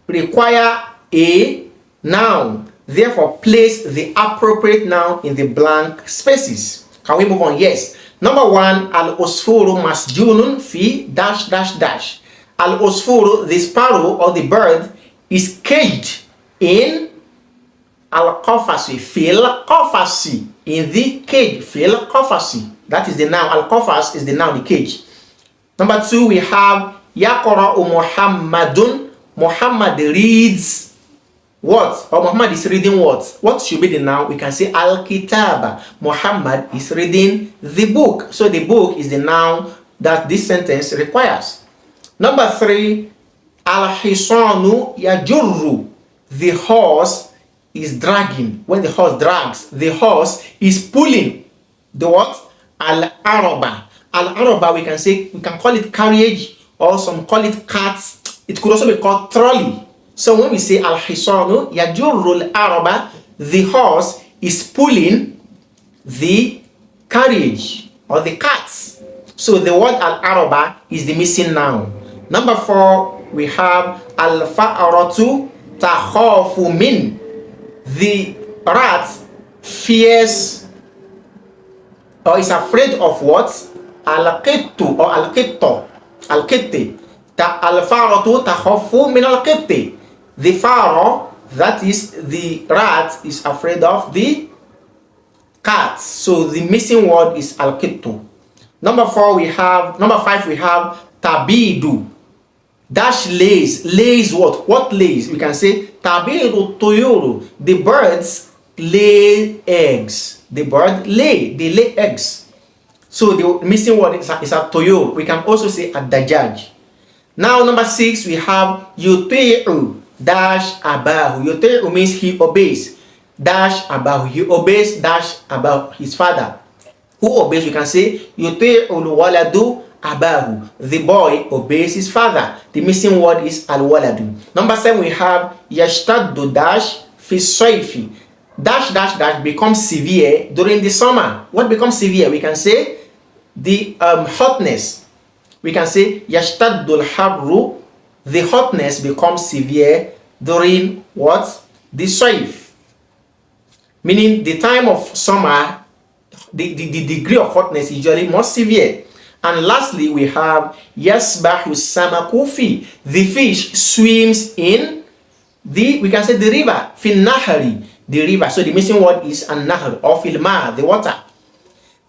require a noun. Therefore, place the appropriate noun in the blank spaces. Can we move on? Yes. Number 1, al-usfuru masjunun fi dash dash dash. Al-usfuru, the sparrow or the bird, is caged in al-qafasi, fil qafasi, in the cage, fil qafasi. That is the noun. Al-qafas is the noun, the cage. Number 2, we have yaqra'u Muhammadun. Muhammad reads what? Or Muhammad is reading what? What should be the noun? We can say al-kitaba. Muhammad is reading the book. So the book is the noun that this sentence requires. Number 3, al-hisanu yajurru. The horse is dragging. When the horse drags, the horse is pulling the what? Al-araba. Al-araba, we can call it carriage, or some call it carts. It could also be called trolley. So when we say al-hisanu yajurru al-araba, the horse is pulling the carriage or the carts. So the word al-araba is the missing noun. Number 4, we have al-fa'aratu takhafu min. The rat fears or is afraid of what? Al-qittu or al-qitto. Al-qitti. Al-faratu takhafu min al-qitti. The pharaoh, that is the rat, is afraid of the cat. So the missing word is al-qittu. Number 5 we have tabidu. Dash lays. Lays what? What lays? We can say tabidu tuyuru. The birds lay eggs. The bird lay. They lay eggs. So the missing word is a tuyur. We can also say a dajaj. Now number 6 we have yuti'u dash abahu. Yuti'u means he obeys. Dash abahu. He obeys dash about his father. Who obeys? We can say yuti'ul waladu abahu. The boy obeys his father. The missing word is al-waladu. Number 7 we have yashtaddu dash fi sayfi. Dash dash dash becomes severe during the summer. What becomes severe? We can say the hotness. We can say yashtaddu al-harru. The hotness becomes severe during what? The sayf. Meaning the time of summer, the degree of hotness is usually more severe. And lastly, we have yasbahu samaku fi. The fish swims in the, we can say the river, fi nahari, the river. So the missing word is an-nahr or fil ma, the water.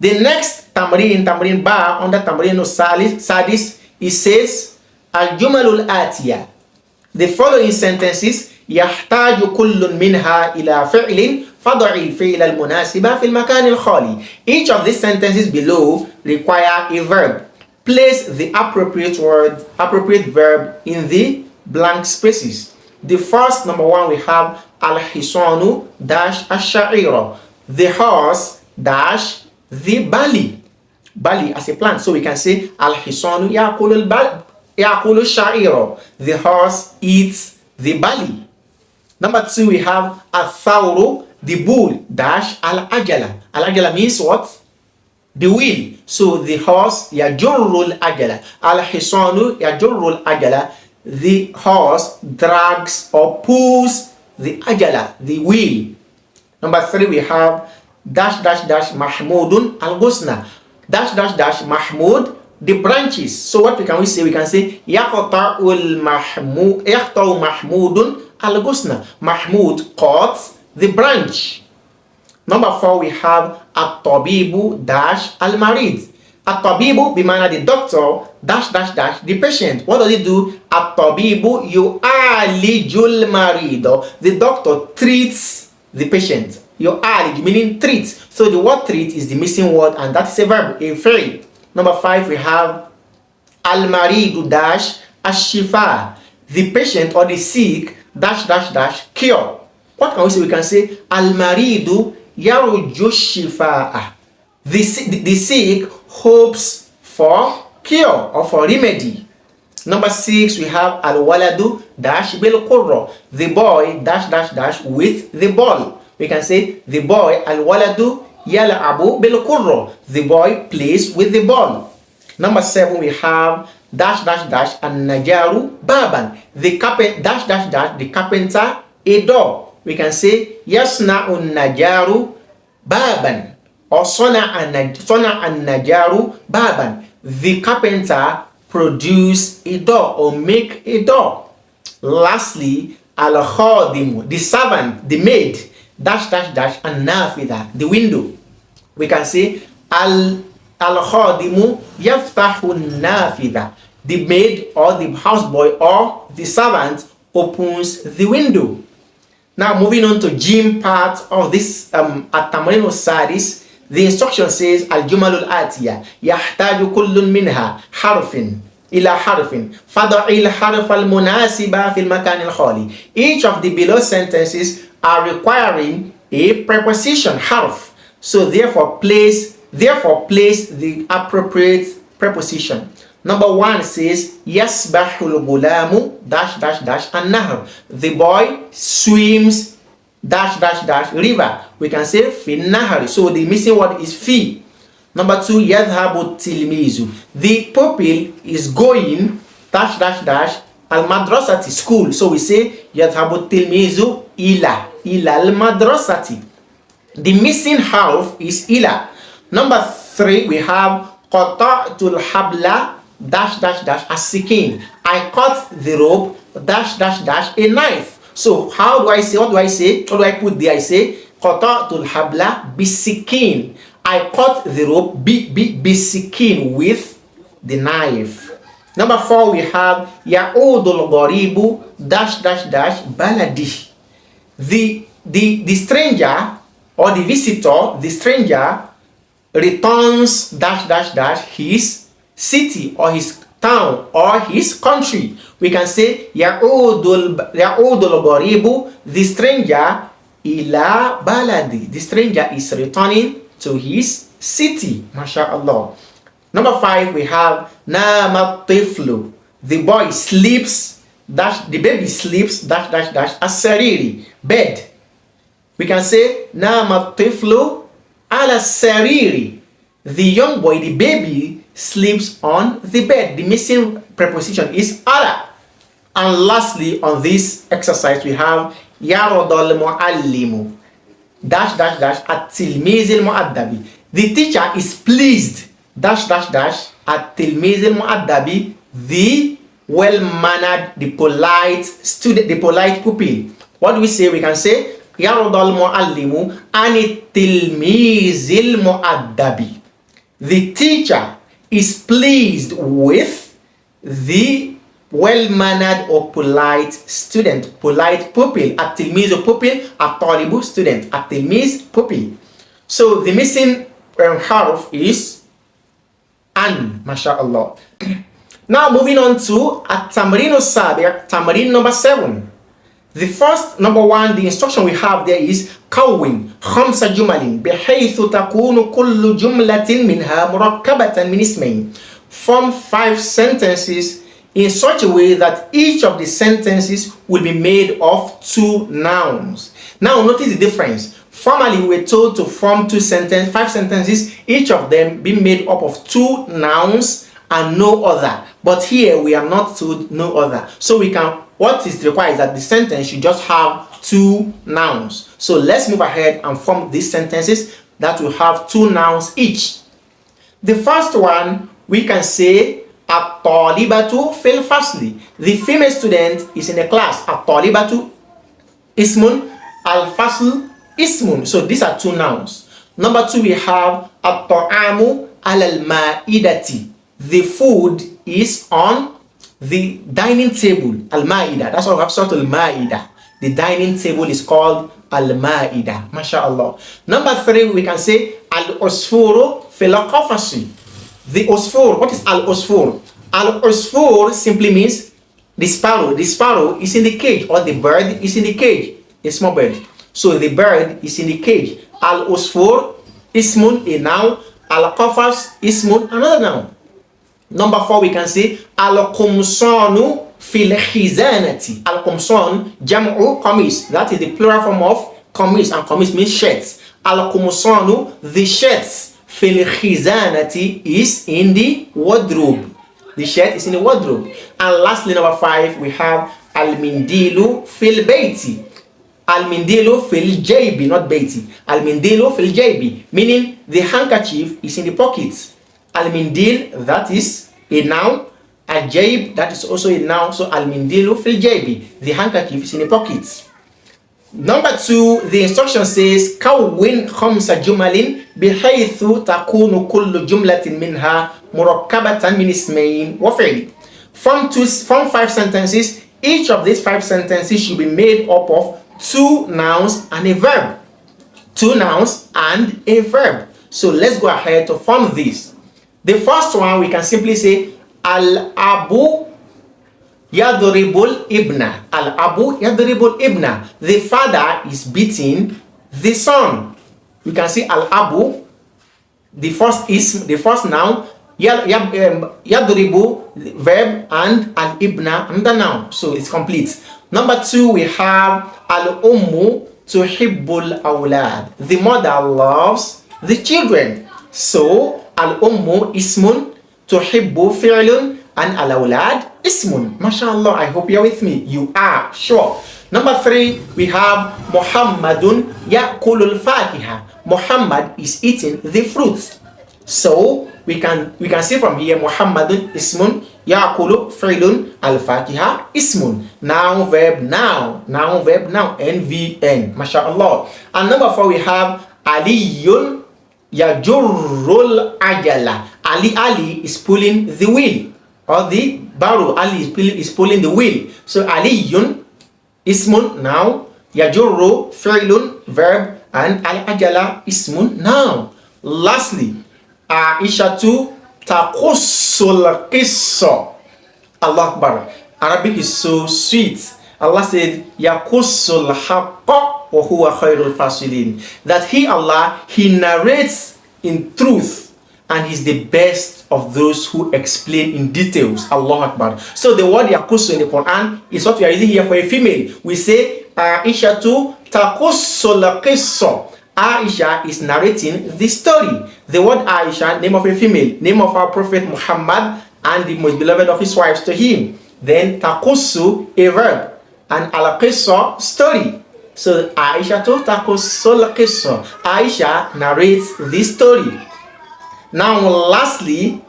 The next tamrin ba under tamrin sadis, it says al-jumalul atiya. The following sentences yahtaju kullun minha ila fi'lin fad'i al-fi'l al-munasiba fi al-makan al-khali. Each of these sentences below require a verb. Place the appropriate verb in the blank spaces. The first, number 1, we have al-hisanu dash ash-sha'ira. The horse dash the barley. Barley as a plant. So we can say al-hisanu ya'kulu ash-sha'ira. The horse eats the barley. Number 2, we have al-thawru, the bull dash al-ajala. Al-ajala means what? The wheel. So the horse yajurru al-ajala. Al-hisanu yajurru al-ajala. The horse drags or pulls the ajala, the wheel. Number 3, we have dash dash dash mahmudun al-ghusna. Dash dash dash mahmud, the branches. So what we say? We can say yaqta'u mahmudun al-ghusna. Mahmud cuts the branch. Number 4, we have at-tabibu dash al-marid. At-tabibu bimana the doctor dash dash dash the patient. What does it do? At-tabibu yu'alijul marido. The doctor treats the patient. Yu'alij meaning treat. So the word treat is the missing word, and that is a verb, a verb. Number 5, we have al-maridu dash ash-shifa. The patient or the sick dash dash dash cure. What can we say? We can say al-maridu yarju shifa'ah. The sick hopes for cure or for remedy. Number 6, we have al-waladu dash bil qurra. The boy dash dash dash with the ball. We can say the boy al-waladu yal'abu bil qurra. The boy plays with the ball. Number 7, we have dash dash dash an-najaru baban. The carpenter dash dash dash the carpenter a door. We can say yasna'u an-najaru baban or sona an-najaru baban. The carpenter produce a door or make a door. Lastly, al-khadimu, the servant, the maid, dash dash dash an-nafida, the window. We can say al-khadimu yaftahu an-nafida. The maid or the houseboy or the servant opens the window. Now moving on to gym part of this at-tamrin sadis, the instruction says al-jumalul atiya yahtaju kullun minha harfin ila harfin fad'i al-harf al-munasiba fi al-makan al-khali. Each of the below sentences are requiring a preposition, harf. So therefore place the appropriate preposition. Number 1 says yasbahul gulamu dash dash dash an-nahr. The boy swims dash dash dash river. We can say fi nahari. So the missing word is fi. Number 2, yadhhabu tilmizu. The pupil is going dash dash dash al-madrasati, school. So we say yadhabu tilmizu ila al-madrasati. The missing harf is ila. Number 3, we have qata'tul habla dash dash dash as-sikin. I cut the rope dash dash dash a knife. So how do I say? What do I say? What do I put there? I say qata'tul habla bisikin. I cut the rope bisikin with the knife. Number 4, we have ya'udul gharibu dash dash dash baladi. The stranger or the visitor, the stranger returns dash dash dash his city or his town or his country. We can say ya'udul gharibu, the stranger, ila baladi. The stranger is returning to his city. MashaAllah. Number 5, we have nama tiflu. The boy sleeps dash, the baby sleeps dash dash dash as-sariri, bed. We can say nama tiflu ala sariri. The young boy, the baby, sleeps on the bed. The missing preposition is ala. And lastly, on this exercise, we have yaradul muallimu dash dash dash at tilmizil muaddabi. The teacher is pleased dash dash dash at tilmizil muaddabi, the well-mannered, the polite student, the polite pupil. What do we say? We can say yaradul muallimu an tilmizil muaddabi. The teacher is pleased with the well-mannered or polite student, polite pupil. At-tilmiz pupil, at-talibu student, at-tilmiz pupil. So the missing harf is an, mashallah. Now moving on to at-tamrin as-sabi', tamrin number 7. The first, number 1, the instruction we have there is كون 5 جمل بحيث تكون كل جملة منها مركبة من اسمين. Form 5 sentences in such a way that each of the sentences will be made of 2 nouns. Now notice the difference. Formerly we were told to form 5 sentences, each of them being made up of 2 nouns and no other. But here we are not told no other. So we can, what is required is that the sentence should just have 2 nouns. So let's move ahead and form these sentences that will have 2 nouns each. The first one, we can say at-talibatu fil fasli. The female student is in a class. At-talibatu ismun, al-fasl ismun. So these are 2 nouns. Number 2, we have at-ta'amu al-ma'idati. The food is on the dining table. Al-ma'ida. That's why we have sort of al-ma'ida. The dining table is called al-ma'ida. MashaAllah. Number 3, we can say al-usfuru fil qafasi. The usfur. What is al-usfur? Al-usfur simply means the sparrow. The sparrow is in the cage, or the bird is in the cage. A small bird. So the bird is in the cage. Al-usfur ismun, a noun. Al-qafas ismun, another noun. Number 4, we can say al-qumsanu fil khizanati. Al-qumsan jam'u qamis. That is the plural form of qamis, and qamis means shirts. Al-qumsanu, the shirts, fil khizanati is in the wardrobe. The shirt is in the wardrobe. And lastly, number 5, we have al-mindilu fil bayti. Al-mindilu fil jaybi, not bayti. Al-mindilu fil jaybi, meaning the handkerchief is in the pockets. Al-mindil, that is a noun. Al-jayb, that is also a noun. So al-mindilu fil jaybi, the handkerchief is in the pockets. Number 2, the instruction says كون 5 جمل بحيث تكون كل جملة منها مركبة من اسمين وفعل. Form 5 sentences. Each of these 5 sentences should be made up of 2 nouns and a verb. 2 nouns and a verb. So let's go ahead to form this. The first one, we can simply say al-abu yadribul ibna. Al-abu yadribul ibna. The father is beating the son. We can see al-abu, the first noun, yadribu, verb, and al-ibna, and the noun. So it's complete. Number 2, we have al-ummu tuhibbul awlad. The mother loves the children. So al-ummu ismun, tuhibbu fi'lun, and al-awlad ismun. MashaAllah, I hope you're with me. You are, sure. Number 3, we have Muhammadun ya'kulul fakiha. Muhammad is eating the fruits. So we can see from here Muhammadun ismun, ya'kulu fi'lun, al-fakiha ismun. Noun verb now, NVN. MashaAllah. And number 4, we have Aliyun yajurrul ajala. Ali is pulling the wheel, or the barrow. Ali is pulling the wheel. So Aliyun ismun now, yajurru fi'lun verb, and al-ajala ismun now. Lastly, Aishatu taqussul qissa. Allah Akbar. Arabic is so sweet. Allah said, Yakussul haqqa wa huwa khairul fasilin. That He, Allah, He narrates in truth, and He's the best of those who explain in details. Allah Akbar. So the word yakussu in the Quran is what we are using here for a female. We say, Aishatu taqussul qissa. Aisha is narrating the story. The word Aisha, name of a female, name of our Prophet Muhammad, and the most beloved of his wives to him. Then taqussu, a verb, and al-qissa, story. So Aisha to taqussul qissa. Aisha narrates this story. Now lastly,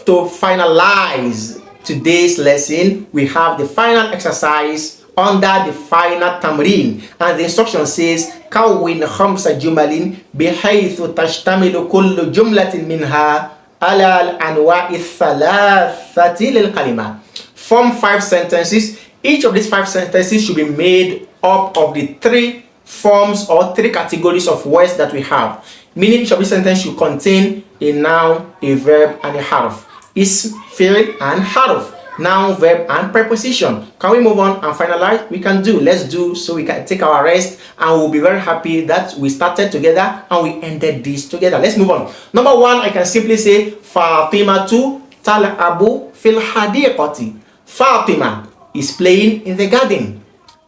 to finalize today's lesson, we have the final exercise under the final tamrin, and the instruction says kawwin khamsa jumalin bihaythu tashtamilu kullu jumlatin minha ala al-anwa'i thalathati lil kalima. Form 5 sentences. Each of these 5 sentences should be made up of the 3 forms or 3 categories of words that we have. Meaning each of these sentences should contain a noun, a verb, and a harf. Ism, fi'l, and harf. Noun, verb, and preposition. Can we move on and finalize? We can do. Let's do, so we can take our rest, and we'll be very happy that we started together and we ended this together. Let's move on. Number 1, I can simply say Fatimatu tal'abu fil hadiqati. Fatima is playing in the garden.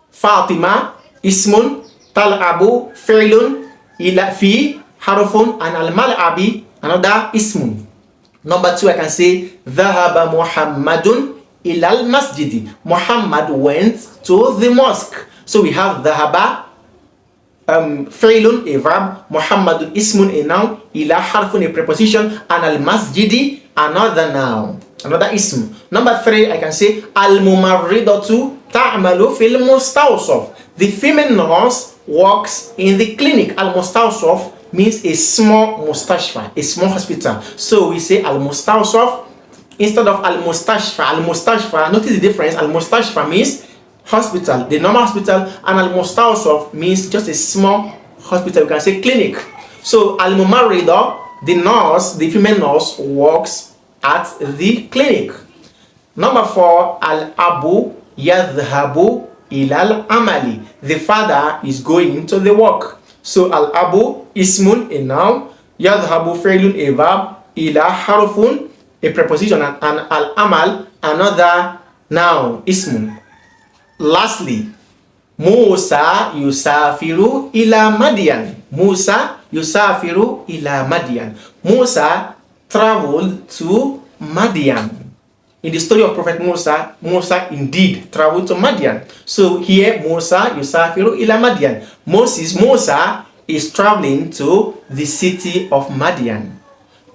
Fatima ismun, tal'abu fi'lun, ila fi harfun, and al-mal'abi another ismun. Number 2, I can say dhahaba Muhammadun ilal masjidi. Muhammad went to the mosque. So we have dhahaba, fi'lun, a verb, Muhammadun ismun, a noun, ila harfun, a preposition, and al masjidi another noun, another ism. Number 3, I can say al mumarridatu ta'malu fil mustawsaf. The female nurse works in the clinic. Al mustawsaf means a small mustashfa, a small hospital. So we say al-mustawsaf instead of al-mustashfa. Al-mustashfa, notice the difference. Al-mustashfa means hospital, the normal hospital, and al-mustawsaf means just a small hospital. We can say clinic. So al-mumarrida, the nurse, the female nurse, works at the clinic. Number 4, al-abu yadhhabu ilal amali. The father is going to the work. So al-abu ismun, a noun, yadhhabu fi'lun, a verb, ila harfun, a preposition, and al-amal another noun, ismun. Lastly, Musa yusafiru ila Madian. Musa yusafiru ila Madian. Musa traveled to Madian. In the story of Prophet Musa, Musa indeed traveled to Madian. So here, Musa yusafiru ila Madian. Musa is traveling to the city of Madian.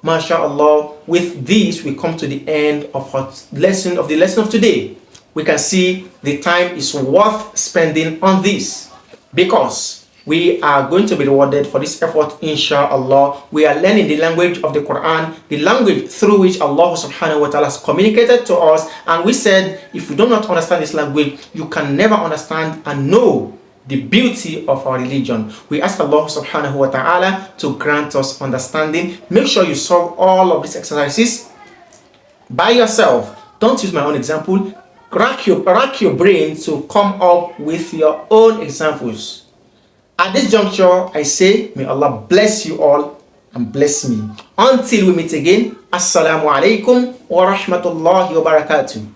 MashaAllah, with this we come to the end of our lesson of today. We can see the time is worth spending on this, because we are going to be rewarded for this effort, inshallah. We are learning the language of the Quran, the language through which Allah subhanahu wa ta'ala has communicated to us. And we said, if you do not understand this language, you can never understand and know the beauty of our religion. We ask Allah subhanahu wa ta'ala to grant us understanding. Make sure you solve all of these exercises by yourself. Don't use my own example. Rack your brain to come up with your own examples. At this juncture, I say, may Allah bless you all and bless me. Until we meet again, Assalamu alaikum wa rahmatullahi wa barakatuh.